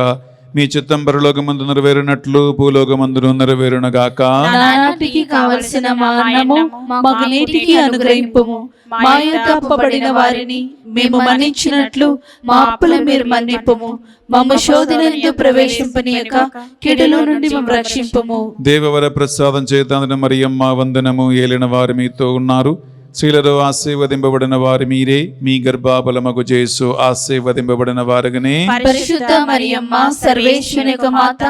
Speaker 3: మీ చిత్తం పరలోకమందు నెరవేరినట్లు భూలోకమందును నెరవేరును గాక.
Speaker 2: నానాటికి కావలసిన మా అన్నము మాకు నేటికి అనుగ్రహింపుము. మా యొద్ద అప్పబడిన వారిని మేము మన్నించినట్లు మా అప్పులు మీరు మన్నింపుము. మమ్ము శోధనయందు ప్రవేశింపనీయక కీడులో నుండి మమ్ము రక్షింపుము.
Speaker 3: దేవవర ప్రసాదం చేత అందరిన మరియమ్మ వందనము. ఏలిన వారు మీతో ఉన్నారు, స్త్రీలలో ఆశీర్వదింపబడిన వారు మీరే, మీ గర్భఫలమగు యేసు ఆశీర్వదింపబడిన వారుగానే.
Speaker 2: పరిశుద్ధ మరియమ్మ సర్వేశ్వరుని యొక్క మాత,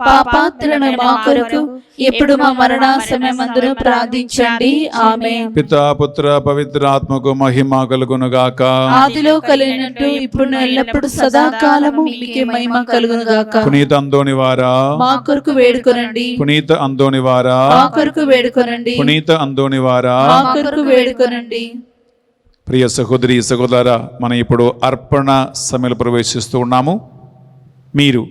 Speaker 2: పాపాత్రులను మా కొరకు ఇప్పుడు మా మరణ సమయమందును ప్రార్థించండి. ఆమేన్.
Speaker 3: పితా పుత్ర పవిత్రాత్మకు మహిమ కలుగును గాక.
Speaker 2: ఆదిలో కలిగినట్టు ఇప్పుడు ఎల్లప్పుడు సదాకాలము మీకే మహిమ కలుగును గాక.
Speaker 3: పునీత అందోని వారా,
Speaker 2: మా కొరకు వేడుకొనండి.
Speaker 3: పునీత అందోని వారా,
Speaker 2: మా కొరకు వేడుకొనండి.
Speaker 3: పునీత అందోని వారా.
Speaker 2: మా కొరకు వేడుకొనండి.
Speaker 3: ప్రియ సహోదరి సహోదరా, మనం ఇప్పుడు అర్పణ సమయంలో ప్రవేశిస్తూ ఉన్నాము. మీరు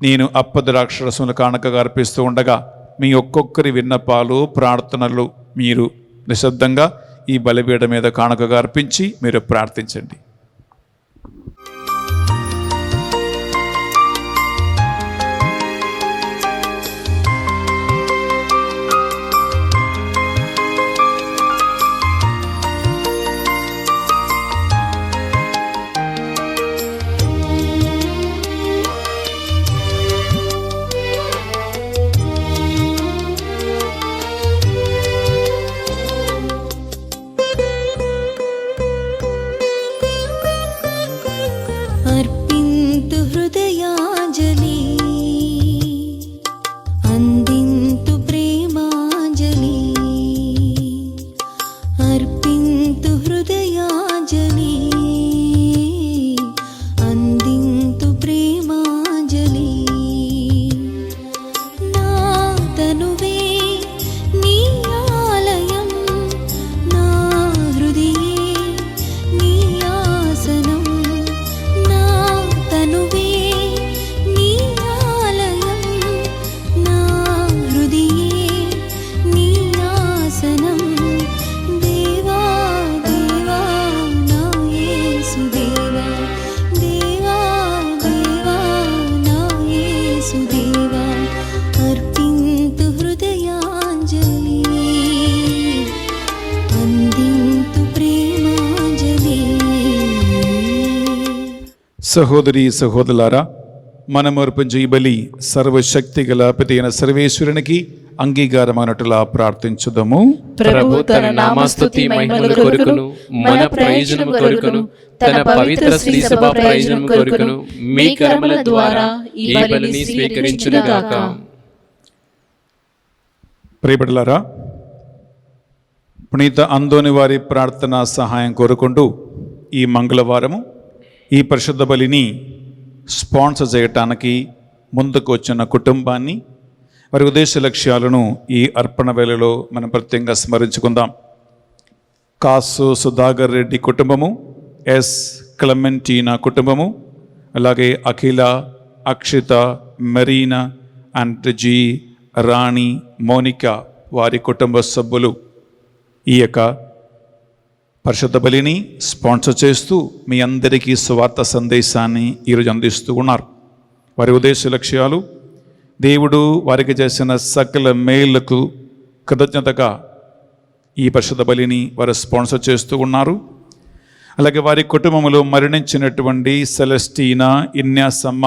Speaker 3: నేను అప్పద్రాక్షరసములు కానుకగా అర్పిస్తూ ఉండగా మీ ఒక్కొక్కరి విన్నపాలు ప్రార్థనలు మీరు నిశ్శబ్దంగా ఈ బలిపీఠం మీద కానుకగా అర్పించి మీరు ప్రార్థించండి.
Speaker 4: अर्पिन्तु हृदयाञ्जलि, अन्दिन्तु प्रेमाञ्जलि, अर्पिन्तु हृदयाञ्जलि, अन्दिन्तु प्रेमाञ्जलि. ना तनुवे नी आलयं, ना हृदये नी आसनं, तनुवे नी आलयं, ना हृदये नी आसनं. देवा देवा ना येसुदेवा, देवा देवा ना येसुदेवा. अर्पिन्तु हृदयाञ्जलि, अन्दिन्तु प्रेमाञ्जलि.
Speaker 3: సహోదరి సహోదరులారా, మనం అర్పించే ఈ బలి సర్వశక్తి గల పిత అయిన సర్వేశ్వరునికి అంగీకారమైనట్లుగా ప్రార్థించుదాము.
Speaker 2: ప్రభు తన నామస్తుతి మహిమల కొరకును మన ప్రయోజనం కొరకును తన పవిత్ర శ్రీ సభ ప్రయోజనం కొరకును మీ కర్మల ద్వారా ఈ బలిని స్వీకరించునుగాక.
Speaker 3: ప్రియబిడ్డలారా, పునీత అందోని వారి ప్రార్థన సహాయం కోరుకుంటూ ఈ మంగళవారము ఈ పరిశుద్ధ బలిని స్పాన్సర్ చేయటానికి ముందుకు వచ్చిన కుటుంబాన్ని వారి ఉద్దేశ లక్ష్యాలను ఈ అర్పణ వేళలో మనం ప్రత్యేకంగా స్మరించుకుందాం. కాసు సుధాకర్ రెడ్డి కుటుంబము, ఎస్ క్లెమెంటీనా కుటుంబము, అలాగే అఖిల, అక్షిత, మెరీనా అండ్ జి, రాణి, మోనికా వారి కుటుంబ సభ్యులు ఈ యొక్క పరిశుద్ధ బలిని స్పాన్సర్ చేస్తూ మీ అందరికీ సువార్త సందేశాన్ని ఈరోజు అందిస్తూ ఉన్నారు. వారి ఉద్దేశ లక్ష్యాలు దేవుడు వారికి చేసిన సకల మేళ్లకు కృతజ్ఞతగా ఈ పరిశుద్ధ బలిని వారు స్పాన్సర్ చేస్తూ ఉన్నారు. అలాగే వారి కుటుంబంలో మరణించినటువంటి సెలెస్టీనా, ఇన్యాసమ్మ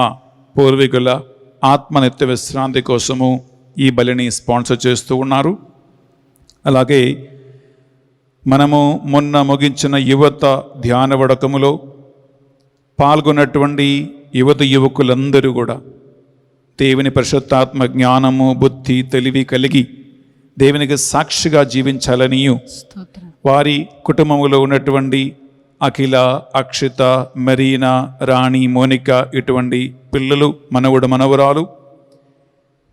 Speaker 3: పూర్వీకుల ఆత్మనిత్య విశ్రాంతి కోసము ఈ బలిని స్పాన్సర్ చేస్తూ ఉన్నారు. అలాగే మనము మొన్న ముగించిన యువత ధ్యాన వడకములో పాల్గొన్నటువంటి యువకులందరూ కూడా దేవుని పరిశుద్ధాత్మ జ్ఞానము, బుద్ధి, తెలివి కలిగి దేవునికి సాక్షిగా జీవించాలని వారి కుటుంబంలో ఉన్నటువంటి అఖిల, అక్షిత, మెరీనా, రాణి, మోనికా ఇటువంటి పిల్లలు, మనవుడు, మనవరాలు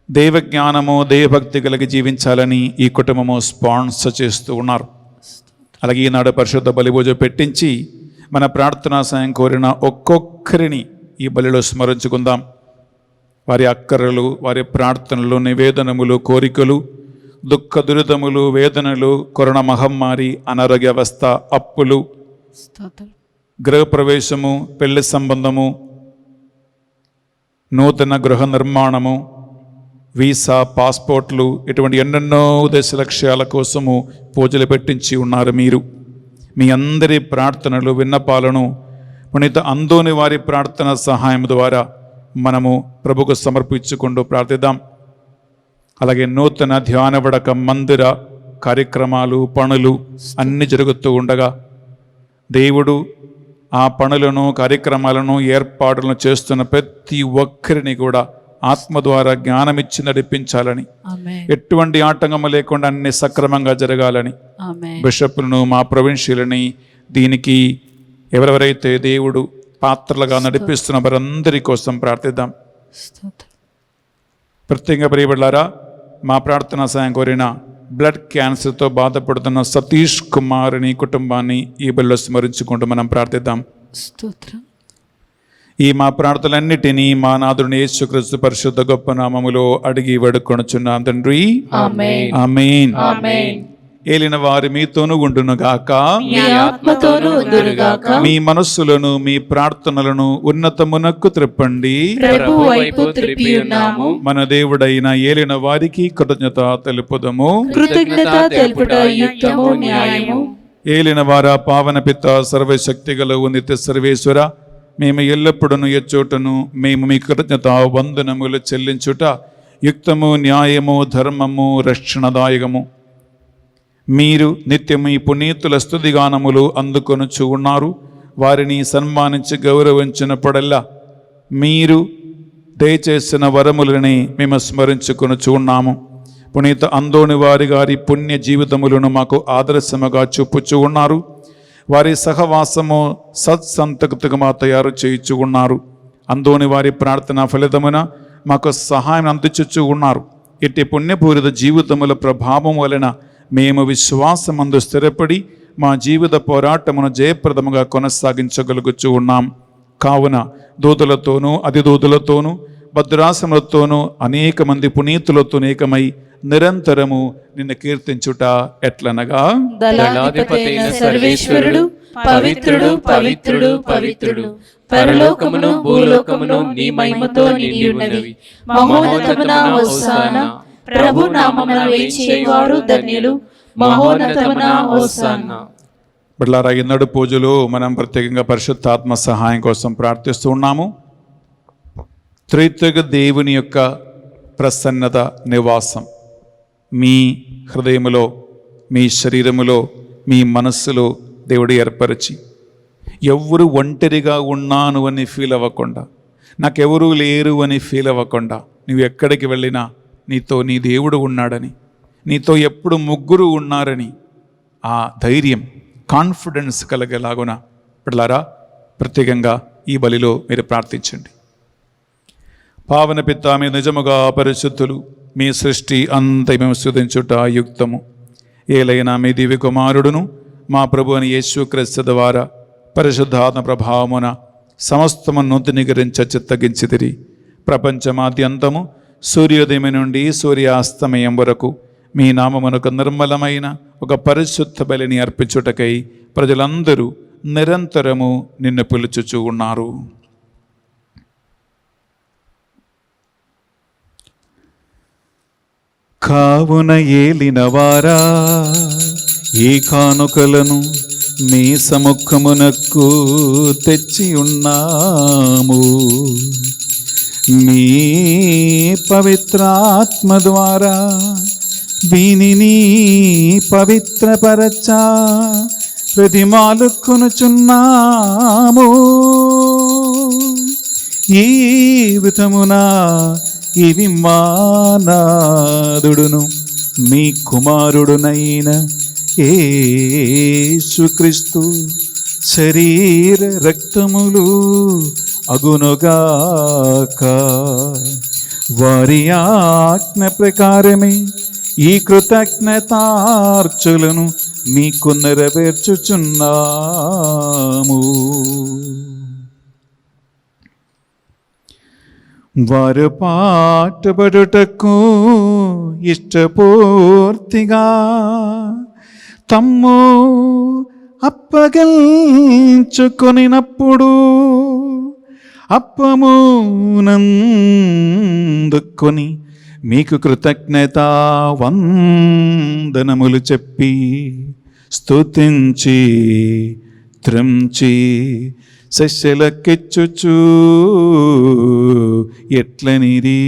Speaker 3: దైవజ్ఞానము, దైవభక్తి కలిగి జీవించాలని ఈ కుటుంబము స్పాన్సర్ చేస్తూ ఉన్నారు. అలాగే ఈనాడు పరిశుద్ధ బలి పూజ పెట్టించి మన ప్రార్థనా సాయం కోరిన ఒక్కొక్కరిని ఈ బలిలో స్మరించుకుందాం. వారి అక్కరలు, వారి ప్రార్థనలు, నివేదనములు, కోరికలు, దుఃఖ దురితములు, వేదనలు, కరోనా మహమ్మారి, అనారోగ్య అవస్థ, అప్పులు, గృహప్రవేశము, పెళ్లి సంబంధము, నూతన గృహ నిర్మాణము, వీసా, పాస్పోర్ట్లు ఇటువంటి ఎన్నెన్నో ఉద్దేశ లక్ష్యాల కోసము పూజలు పెట్టించి ఉన్నారు. మీరు మీ అందరి ప్రార్థనలు, విన్నపాలను పునీత అందోని వారి ప్రార్థన సహాయం ద్వారా మనము ప్రభుకు సమర్పించుకుంటూ ప్రార్థిద్దాం. అలాగే నూతన ధ్యాన వడక మందిర కార్యక్రమాలు, పనులు అన్నీ జరుగుతూ ఉండగా దేవుడు ఆ పనులను, కార్యక్రమాలను, ఏర్పాట్లను చేస్తున్న ప్రతి ఒక్కరిని కూడా ఆత్మ ద్వారా జ్ఞానం ఇచ్చి నడిపించాలని,
Speaker 2: ఆమేన్.
Speaker 3: ఎటువంటి ఆటంకము లేకుండా అన్ని సక్రమంగా జరగాలని
Speaker 2: ఆమేన్.
Speaker 3: బిషప్లను, మా ప్రొవిన్షియల్ని, దీనికి ఎవరెవరైతే దేవుడు పాత్రలుగా నడిపిస్తున్న వారందరి కోసం ప్రార్థిద్దాం.
Speaker 2: స్తోత్రం.
Speaker 3: ప్రత్యేకంగా ప్రియబిడ్డలారా, మా ప్రార్థనా సాయం కోరిన బ్లడ్ క్యాన్సర్తో బాధపడుతున్న సతీష్ కుమార్ని కుటుంబాన్ని ఈ బలిలో స్మరించుకుంటూ మనం ప్రార్థిద్దాం.
Speaker 2: స్తోత్రం.
Speaker 3: ఈ మా ప్రార్థనలన్నిటినీ మా నాథుని యేసుక్రీస్తు పరిశుద్ధ గొప్ప నామములో అడిగి వేడుకొనుచున్నాం తండ్రి.
Speaker 2: ఆమేన్.
Speaker 3: ఆమేన్.
Speaker 2: ఆమేన్.
Speaker 3: ఏలిన వారి మీతోను ఉండునుగాక.
Speaker 2: మీ ఆత్మతోనూ ఉందురుగాక.
Speaker 3: మీ మనస్సులను, మీ ప్రార్థనలను ఉన్నతమునకు త్రిప్పండి.
Speaker 2: ప్రభువు వైపు త్రిప్పి ఉన్నాము.
Speaker 3: మన దేవుడైన ఏలిన వారికి కృతజ్ఞత తెలుపుదము.
Speaker 2: కృతజ్ఞత తెలుపుట యుక్తము, న్యాయము.
Speaker 3: ఏలిన వార పావన పిత సర్వశక్తిగల నిత్య సర్వేశ్వర, మేము ఎల్లప్పుడూ ఎచ్చోటను మేము మీ కృతజ్ఞత వందనములు చెల్లించుట యుక్తము, న్యాయము, ధర్మము, రక్షణదాయకము. మీరు నిత్యము ఈ పునీతుల స్తుతిగానములు అందుకొనుచు ఉన్నారు. వారిని సన్మానించి గౌరవించినప్పుడల్లా మీరు దయచేసిన వరములని మేము స్మరించుకొనుచు ఉన్నాము. పునీత అందోని వారి గారి పుణ్య జీవితములను మాకు ఆదర్శముగా చూపుచూ ఉన్నారు. వారి సహవాసము సత్సంతకతగా తయారు చేయించు ఉన్నారు. అందోని వారి ప్రార్థన ఫలితమున మాకు సహాయం అందించుచూ ఉన్నారు. ఇట్టి పుణ్యపూరిత జీవితముల ప్రభావం వలన మేము విశ్వాసమందు స్థిరపడి మా జీవిత పోరాటమును జయప్రదముగా కొనసాగించగలుగుచూ ఉన్నాం. కావున దూతలతోనూ అధిదూతలతోనూ భద్రాసములతోనూ అనేక మంది పునీతులతో ఏకమై నిరంతరము నిన్ను కీర్తించుట ఎట్లనగా,
Speaker 2: దళాధిపతైన సర్వేశ్వరుడు పవిత్రుడు, పవిత్రుడు, పవిత్రుడు. పరలోకమును భూలోకమును నీ మహిమతో నిండి ఉన్నవి. మహోన్నతమున హోసానా. ప్రభు నామమున వేచేవారు ధన్యులు. మహోన్నతమున హోసానా.
Speaker 3: బిడ్డలారా, ఈనాడు పూజలు మనం ప్రత్యేకంగా పరిశుద్ధాత్మ సహాయం కోసం ప్రార్థిస్తూ ఉన్నాము. త్రిత్వక దేవుని యొక్క ప్రసన్నత నివాసం మీ హృదయములో, మీ శరీరములో, మీ మనస్సులో దేవుడు ఏర్పరిచి, ఎవరు ఒంటరిగా ఉన్నాను అని ఫీల్ అవ్వకుండా, నాకెవరూ లేరు అని ఫీల్ అవ్వకుండా, నువ్వు ఎక్కడికి వెళ్ళినా నీతో నీ దేవుడు ఉన్నాడని, నీతో ఎప్పుడు ముగ్గురు ఉన్నారని ఆ ధైర్యం, కాన్ఫిడెన్స్ కలిగేలాగున పిల్లలారా ప్రత్యేకంగా ఈ బలిలో మీరు ప్రార్థించండి. పావన పిత, మీ నిజముగా పరిశుద్ధులు, మీ సృష్టి అంత మేము స్తుతించుట యుక్తము. ఏలైనా మీ దివ్య కుమారుడును మా ప్రభు అని యేసుక్రీస్తు ద్వారా పరిశుద్ధాత్మ ప్రభావమున సమస్తము నూతనీకరించ చిత్తగించితిరి. ప్రపంచమాద్యంతము సూర్యోదయం నుండి సూర్యాస్తమయం వరకు మీ నామమునకు నిర్మలమైన ఒక పరిశుద్ధ బలిని అర్పించుటకై ప్రజలందరూ నిరంతరము నిన్ను పిలుచుచూ ఉన్నారు. కావున ఏలినవారా, ఈ కానుకలను మీ సముఖమునకు తెచ్చి ఉన్నాము. మీ పవిత్రాత్మ ద్వారా వీనిని పవిత్రపరచా ప్రతిమాలుకొనుచున్నాము. ఈ విధమున ఇవి మా నాథుడును మీ కుమారుడునైన యేసుక్రీస్తు శరీర రక్తములు అగునుగాక. వారి ఆజ్ఞ ప్రకారమే ఈ కృతజ్ఞతార్చులను మీకు నెరవేర్చుచున్నాము. వారు పాటుపడుటకు ఇష్టపూర్తిగా తమ్ము అప్పగించుకొనినప్పుడు అప్పమునందుకొని మీకు కృతజ్ఞత వందనములు చెప్పి స్తుతించి త్రంచి శస్యలకెచ్చుచూ ఎట్లనిది,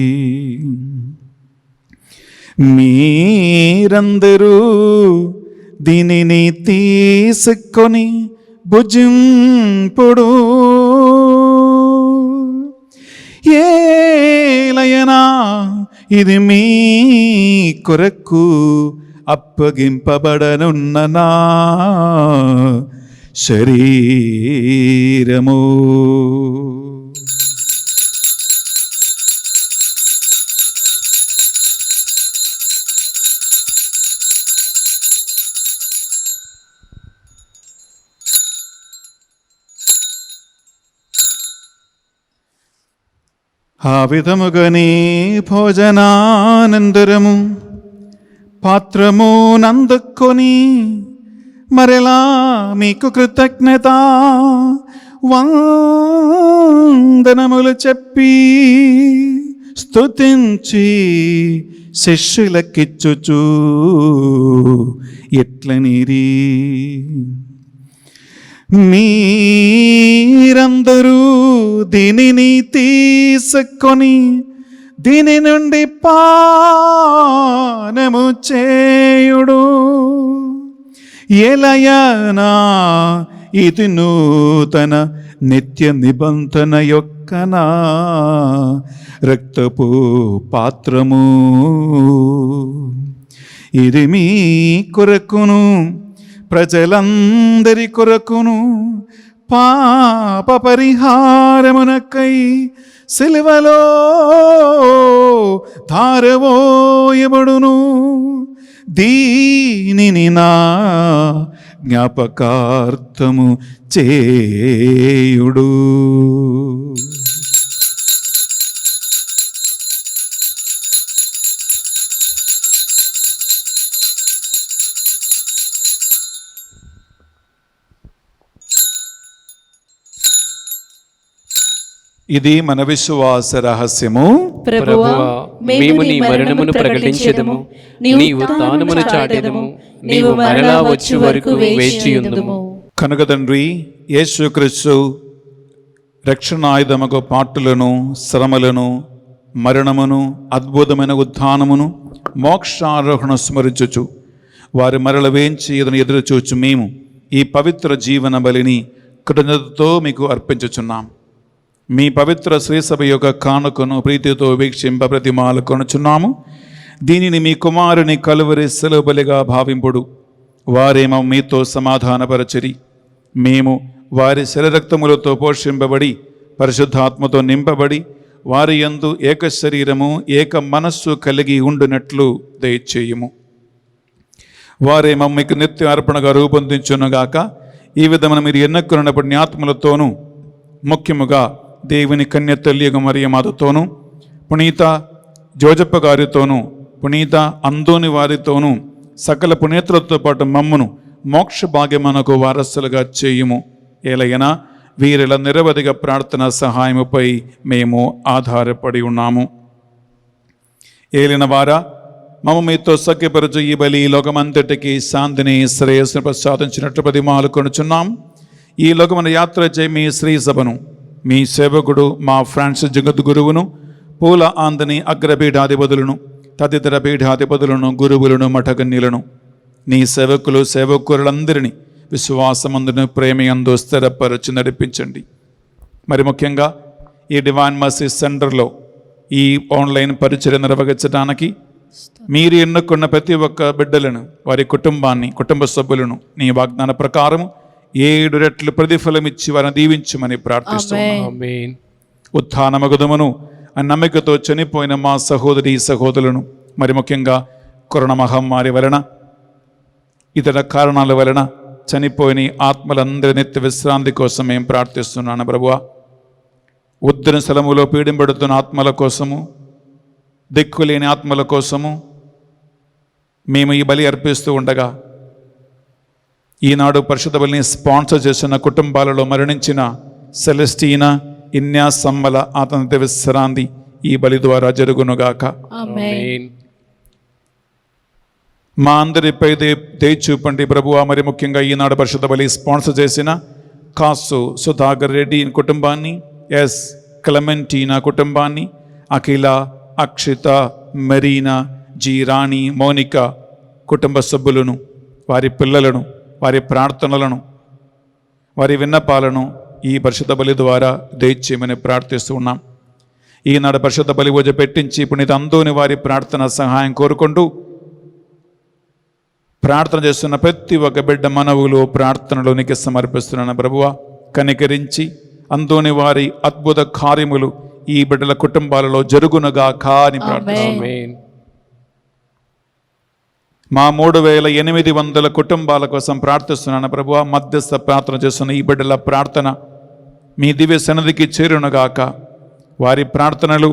Speaker 3: మీరందరూ దీనిని తీసుకొని భుజింపుడు. ఏలైనా ఏలయనా ఇది మీ కొరకు అప్పగింపబడనున్న నా శరీరము. ఆ విధముగానే భోజనానంతరము పాత్రము నందుకొని మరలా మీకు కృతజ్ఞత వందనములు చెప్పి స్తుతించి శిష్యులకిచ్చుచు ఎట్లనిరి, మీరందరూ దీనిని తీసుకొని దీని నుండి పానము చేయుడు. ఎలయనా ఇది నూతన నిత్య నిబంధన యొక్క నా రక్తపు పాత్రము. ఇది మీ కొరకును ప్రజలందరి కొరకును పాప పరిహారమునకై సిలువలో ధారవోయబడును. దీనిని నా జ్ఞాపకార్థము చేయుడు. ఇది మన విశ్వాస రహస్యము.
Speaker 2: ప్రభువా, మేము నీ మరణమును ప్రకటించెదము, నీ ఉత్థానమును చాటెదము, నీవు మరలా వచ్చే వరకు వేచియుందుము.
Speaker 3: కనుక తండ్రి యేసుక్రీస్తు రక్షణాయుధముకు పాటులను, శ్రమలను, మరణమును, అద్భుతమైన ఉత్థానమును, మోక్షారోహణ స్మరించుచు వారి మరల వేంచి ఎదురు చూచు మేము ఈ పవిత్ర జీవన బలిని కృతజ్ఞతతో మీకు అర్పించుచున్నాం. మీ పవిత్ర శ్రీసభ యొక్క కానుకను ప్రీతితో వీక్షింప ప్రతిమాలు కొనుచున్నాము. దీనిని మీ కుమారుని కలువరి సెలవు బలిగా భావింపుడు. వారేమో మీతో సమాధానపరచరి, మేము వారి శరీరక్తములతో పోషింపబడి పరిశుద్ధాత్మతో నింపబడి వారి యందు ఏక శరీరము ఏక మనస్సు కలిగి ఉండునట్లు దయచేయము. వారేమో మీకు నిత్య అర్పణగా రూపొందించునుగాక. ఈ విధమున మీరు ఎన్నుకున్న పుణ్యాత్ములతోనూ ముఖ్యముగా దేవుని కన్య తల్లి మరియమాతతోనూ పునీత జోజప్ప గారితోనూ పునీత అందోని వారితోనూ సకల పునీతులతో పాటు మమ్మును మోక్ష భాగ్యమునకు వారసులుగా చేయుము. ఏలయనా వీరిల నిరవధిక ప్రార్థన సహాయముపై మేము ఆధారపడి ఉన్నాము. ఏలిన వారా, మమ్మ మీతో సఖ్యపరచు ఈ బలి లోకమంతటికి శాంతిని శ్రేయస్సును ప్రసాదించినట్లు ప్రతిమాలు కొనుచున్నాం. ఈ లోకమున యాత్ర చేయి మీ శ్రీ సభను మీ సేవకుడు మా ఫ్రాన్సిస్ జగద్గురువును, పూల ఆందని అగ్రపీఠాధిపతులను, తదితర పీఠాధిపతులను, గురువులను, మఠకన్యులను, నీ సేవకులు సేవకులందరినీ విశ్వాసమందును ప్రేమయందు స్థిరపరచి నడిపించండి. మరి ముఖ్యంగా ఈ డివైన్ మర్సీ సెంటర్లో ఈ ఆన్లైన్ పరిచర్య నిర్వహించడానికి మీరు ఎన్నుకున్న ప్రతి ఒక్క బిడ్డలను, వారి కుటుంబాన్ని, కుటుంబ సభ్యులను నీ వాగ్దాన ప్రకారము 7 రెట్లు ప్రతిఫలమిచ్చి వారిని దీవించమని ప్రార్థిస్తున్నాను. ఉత్థానమగుదమును నమ్మికతో చనిపోయిన మా సహోదరి సహోదరులను, మరి ముఖ్యంగా కరోనా మహమ్మారి వలన ఇతర కారణాల వలన చనిపోయిన ఆత్మలందరి నిత్య విశ్రాంతి కోసం మేము ప్రార్థిస్తున్నాను. ప్రభువా, ఉద్దర స్థలములో పీడింపడుతున్న ఆత్మల కోసము, దిక్కులేని ఆత్మల కోసము మేము ఈ బలి అర్పిస్తూ ఉండగా ఈనాడు పరిశుద్ధ బలిని స్పాన్సర్ చేసిన కుటుంబాలలో మరణించిన సెలెస్టీనా, ఇన్యా, సమ్మల ఆత్మ విశ్రాంతి ఈ బలి ద్వారా జరుగునుగాక. మా అందరిపై దయచూపండి ప్రభువా. మరి ముఖ్యంగా ఈనాడు పరిశుద్ధ బలి స్పాన్సర్ చేసిన కాసు సుధాకర్ రెడ్డి కుటుంబాన్ని, ఎస్ క్లెమెంటీనా కుటుంబాన్ని, అఖిల, అక్షిత, మెరీనా, జీ రాణి, మౌనిక కుటుంబ సభ్యులను, వారి పిల్లలను, వారి ప్రార్థనలను, వారి విన్నపాలను ఈ పరిశుద్ధ బలి ద్వారా దయచేయమని ప్రార్థిస్తూ ఉన్నాం. ఈనాడు పరిశుద్ధ బలి పూజ పెట్టించి పునీత అంతోని వారి ప్రార్థన సహాయం కోరుకుంటూ ప్రార్థన చేస్తున్న ప్రతి ఒక్క బిడ్డ మనవులు ప్రార్థనలోనికి సమర్పిస్తున్నాను. ప్రభువా, కనికరించి అంతోని వారి అద్భుత కార్యములు ఈ బిడ్డల కుటుంబాలలో జరుగునుగాక అని ప్రార్థిస్తున్నాను. మా 3800 కుటుంబాల కోసం ప్రార్థిస్తున్నాను. ప్రభువా, మధ్యస్థ ప్రార్థన చేస్తున్న ఈ బిడ్డల ప్రార్థన మీ దివ్య సన్నిధికి చేరునుగాక. వారి ప్రార్థనలు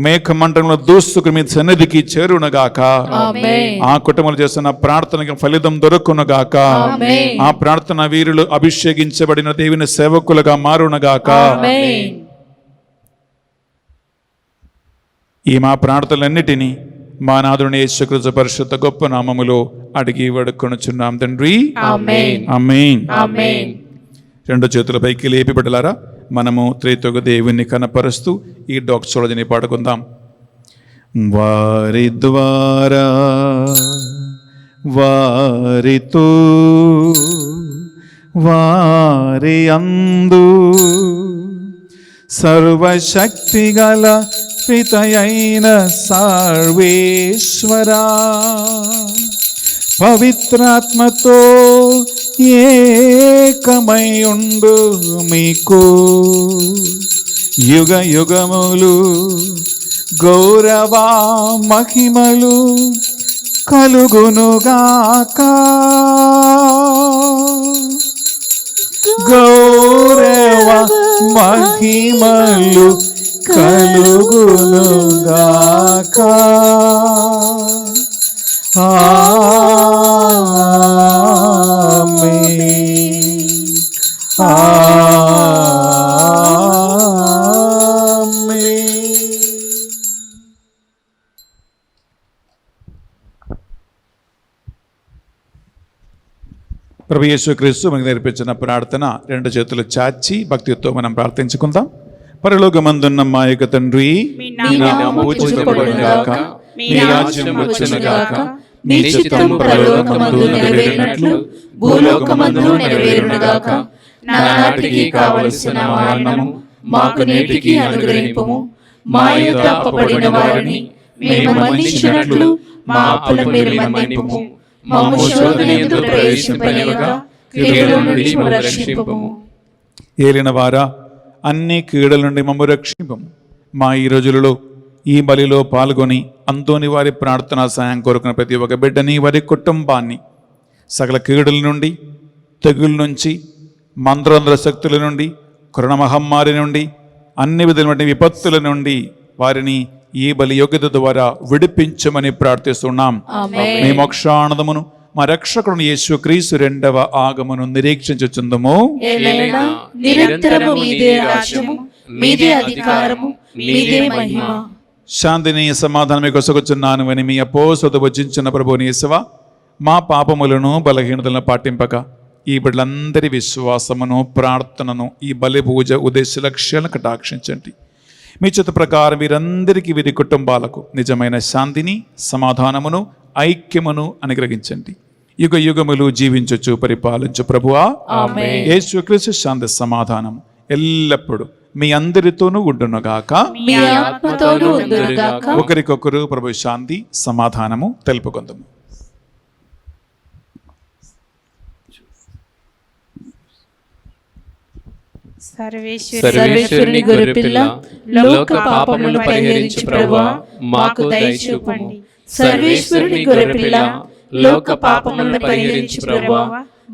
Speaker 3: మేఘమండలంలో దూసుకు మీ సన్నిధికి చేరునుగాక. ఆ కుటుంబాలు చేస్తున్న ప్రార్థనకి ఫలితం దొరుకునుగాక. ఆ ప్రార్థన వీరులు అభిషేకించబడిన దేవుని సేవకులుగా మారునుగాక. ఈ మా ప్రార్థనలన్నిటినీ మా నాథుని యేసుక్రీస్తు పరిశుద్ధ గొప్ప నామములో అడిగి వేడుకొనుచున్నాం తండ్రి. ఆమేన్. రెండు చేతుల పైకి లేపి బిడ్డలారా, మనము త్రిత్వక దేవుని కనపరుస్తూ ఈ డాక్సోలజీని పాడుకుందాం. వారి ద్వారా వారితో వారి అందు సర్వశక్తిగల పితయైన సర్వేశ్వరా, పవిత్రాత్మతో ఏకమై ఉండు మీకు యుగ యుగములు గౌరవ మహిమలు కలుగునుగాక. గౌరవ మహిమలు కలుగునుగాక. ఆమేన్. ఆమేన్. ప్రభు యేసుక్రీస్తు మనకు నేర్పించిన ప్రార్థన రెండు చేతులు చాచి భక్తితో మనం ప్రార్థించుకుందాం. పరలోకమందున్న మా యొక్క తండ్రి,
Speaker 2: మీ నామము పూజింపబడునుగాక, మీ రాజ్యం వచ్చునుగాక, మీ చిత్తము పరలోకమందు నెరవేరినట్లు భూలోకమందు నెరవేరునుగాక. నానాటికి కావలసిన అన్నము మాకు నేటికి అనుగ్రహింపుము. మా యొద్ద అప్పబడిన వారిని మేము మన్నించినట్లు మా అప్పులను మీరు మన్నింపుము. మమ్ము శోధనయందు ప్రవేశింపనివ్వక కీడుల నుండి మమ్ము రక్షింపుము.
Speaker 3: ఏలిన వారా, అన్ని కీడుల నుండి మమ్ము రక్షింపము. మా ఈ రోజులలో ఈ బలిలో పాల్గొని అంతోని వారి ప్రార్థనా సాయం కోరుకున్న ప్రతి ఒక్క బిడ్డని, వారి కుటుంబాన్ని సకల కీడుల నుండి, తెగుల నుంచి, మంత్రాంధ్ర శక్తుల నుండి, కరోనా మహమ్మారి నుండి, అన్ని విధమైన విపత్తుల నుండి వారిని ఈ బలి యోగ్యత ద్వారా విడిపించమని ప్రార్థిస్తున్నాం. మీ మోక్షానందమును మా రక్షకుడు యేసుక్రీస్తు రెండవ ఆగమను నిరీక్షించుచుందుము.
Speaker 2: నిరంతరము మీదే రాజ్యము, మీదే అధికారము, మీదే మహిమ.
Speaker 3: శాంతిని సమాధానం మీకు కొసగుచున్నాను అని మీ అపోసతో వచించిన ప్రభువుని యేసువా, మా పాపములను బలహీనతలను పాటింపక ఈ బిడ్డలందరి విశ్వాసమును ప్రార్థనను ఈ బలి పూజ ఉద్దేశ లక్ష్యాలను కటాక్షించండి. మీ చిత్త ప్రకారం వీరందరికీ వీరి కుటుంబాలకు నిజమైన శాంతిని, సమాధానమును, ఐక్యమును అనుగ్రహించండి. యుగ యుగములు జీవించచ్చు పరిపాలించు ప్రభువా. యేసుక్రీస్తు శాంతి సమాధానం ఎల్లప్పుడూ మీ అందరితోనూ ఉండునుగాక. ఒకరికొకరు ప్రభు శాంతి సమాధానము తెలుపుకుందాము.
Speaker 2: సర్వేశ్వరుని గొర్రెపిల్ల, లోక పాపములను పరిహరించు ప్రభువా, మాకు దయ చూపండి. సర్వేశ్వరుని గొర్రెపిల్ల, లోక పాపములను పరిహరించు ప్రభువా,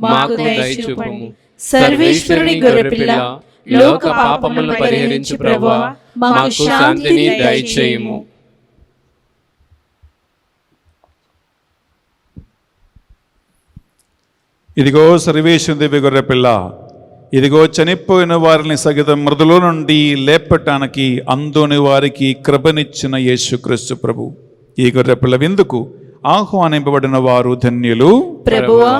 Speaker 2: మాకు దయ చూపండి. సర్వేశ్వరుని గొర్రెపిల్ల, లోక పాపములను పరిహరించు ప్రభువా, మాకు శాంతిని దయచేయుము.
Speaker 3: ఇదిగో సర్వేశ్వరుని దివ్య గొర్రెపిల్ల, ఇదిగో చనిపోయిన వారిని సగితం మృదులో నుండి లేపటానికి అందని వారికి కృపనిచ్చిన యేసుక్రీస్తు ప్రభు. ఈ గొర్రెపిల్ల విందుకు ఆహ్వానింపబడిన వారు ధన్యులు.
Speaker 2: ప్రభువా,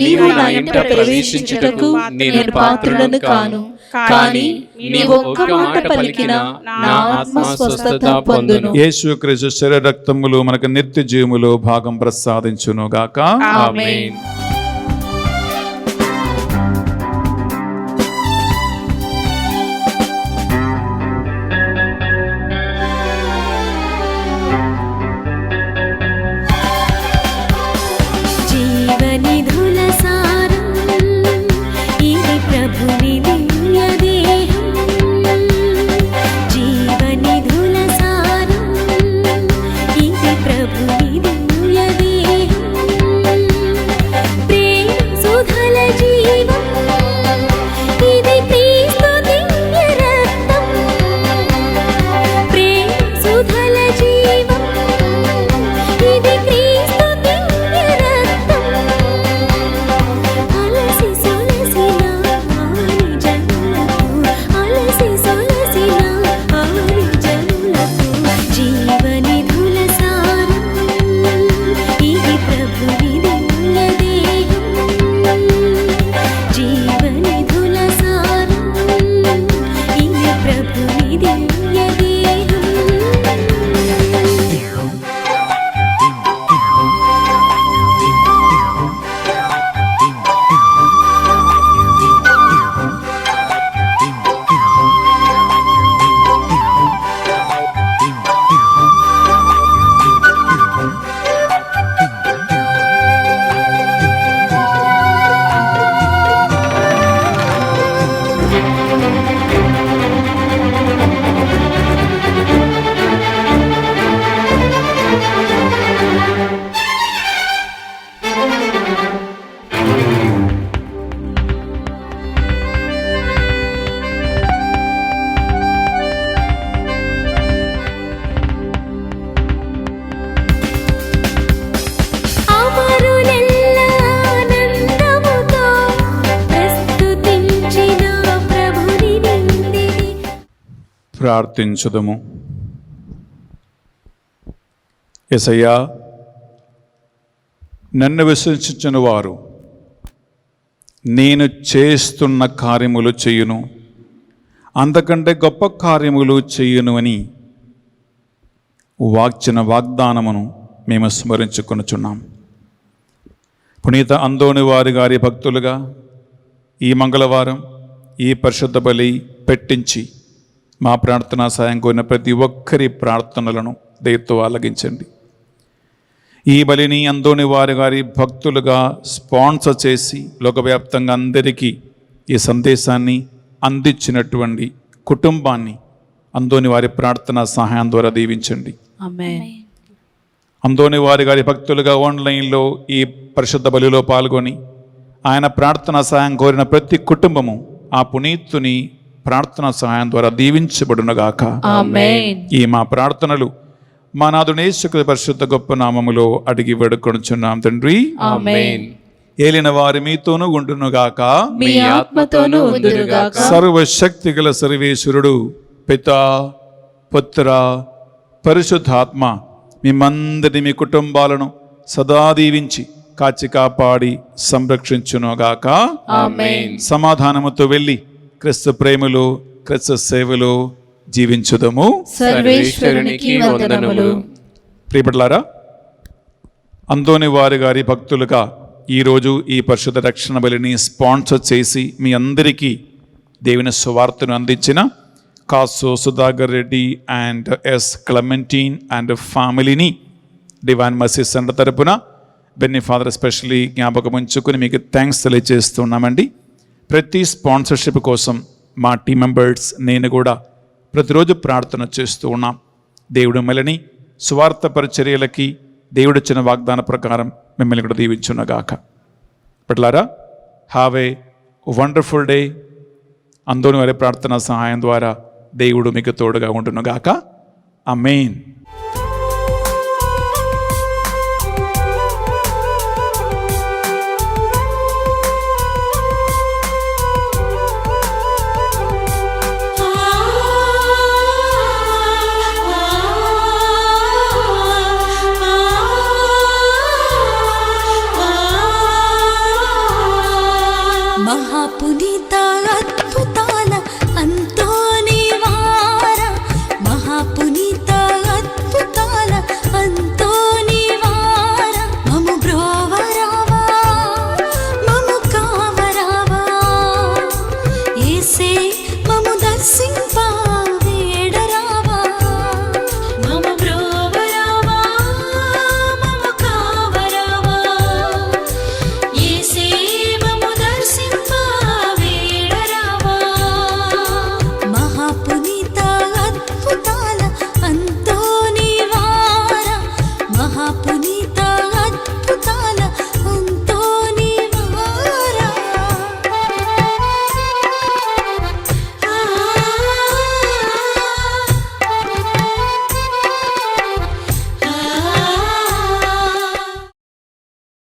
Speaker 2: నీవు నా ఇంట ప్రవేశించుటకు నేను పాత్రుడను కాను, కానీ నీవు ఒక్క మాట పలికినా నా ఆత్మ స్వస్థత పొందును.
Speaker 3: యేసుక్రీస్తు శరీర రక్తములు మనకు నిత్య జీవములో భాగం ప్రసాదించును గాక.
Speaker 2: ఆమేన్.
Speaker 1: ప్రార్థించుదము. యేసయ్యా, నన్ను విశ్వసించిన వారు నేను చేస్తున్న కార్యములు చేయును, అంతకంటే గొప్ప కార్యములు చేయును అని వాక్చిన వాగ్దానమును మేము స్మరించుకొనుచున్నాం. పునీత అందోని వారి గారి భక్తులుగా ఈ మంగళవారం ఈ పరిశుద్ధ బలి పెట్టించి మా ప్రార్థనా సాయం కోరిన ప్రతి ఒక్కరి ప్రార్థనలను దయతో ఆలగించండి. ఈ బలిని అందోని వారి గారి భక్తులుగా స్పాన్సర్ చేసి లోకవ్యాప్తంగా అందరికీ ఈ సందేశాన్ని అందించినటువంటి కుటుంబాన్ని అందోని వారి ప్రార్థనా సహాయం ద్వారా దీవించండి.
Speaker 2: ఆమేన్.
Speaker 1: అందోని వారి గారి భక్తులుగా ఆన్లైన్లో ఈ పరిశుద్ధ బలిలో పాల్గొని ఆయన ప్రార్థనా సహాయం కోరిన ప్రతి కుటుంబము ఆ పునీతుని ప్రార్థనా సహాయం ద్వారా దీవించబడునుగాక.
Speaker 2: ఆమేన్.
Speaker 1: ఈ మా ప్రార్థనలు మా నాథుని యేసు పరిశుద్ధ గొప్ప నామములో అడిగి వేడుకొనుచున్నాం తండ్రి.
Speaker 2: ఆమేన్.
Speaker 1: ఏలిన వారి మీతోనూ ఉండునుగాక.
Speaker 2: మీ ఆత్మతోనూ ఉందురుగాక.
Speaker 1: సర్వశక్తి గల సర్వేశ్వరుడు పితా పుత్ర పరిశుద్ధాత్మ మిమ్మందరినీ మీ కుటుంబాలను సదా దీవించి కాచి కాపాడి సంరక్షించునుగాక.
Speaker 2: ఆమేన్.
Speaker 1: సమాధానముతో వెళ్ళి క్రీస్తు ప్రేమలో క్రీస్తు సేవలో జీవించుదము.
Speaker 2: సర్వేశ్వరునికి వందనములు.
Speaker 1: ప్రియపట్లారా, అందోని వారి గారి భక్తులుగా ఈరోజు ఈ పరిశుద్ధ రక్షణ బలిని స్పాన్సర్ చేసి మీ అందరికీ దేవుని సువార్తను అందించిన Kasu Sudhakar Reddy and S Clementine and ఫ్యామిలీని డివైన్ మర్సీ సెంటర్ తరపున బెన్నీ ఫాదర్ స్పెషల్లీ జ్ఞాపకం ఉంచుకుని మీకు థ్యాంక్స్ తెలియజేస్తున్నామండి. ప్రతి స్పాన్సర్షిప్ కోసం మా టీం మెంబర్స్ నేను కూడా ప్రతిరోజు ప్రార్థన చేస్తూ ఉన్నాం. దేవుడు మిమ్మల్ని స్వార్థ పరిచర్యలకి దేవుడిచ్చిన వాగ్దాన ప్రకారం మిమ్మల్ని కూడా దీవించునుగాక. పట్లారా, హ్యావ్ ఏ వండర్ఫుల్ డే. అందోని వారి ప్రార్థన సహాయం ద్వారా దేవుడు మీకు తోడుగా ఉండునుగాక. ఆమేన్.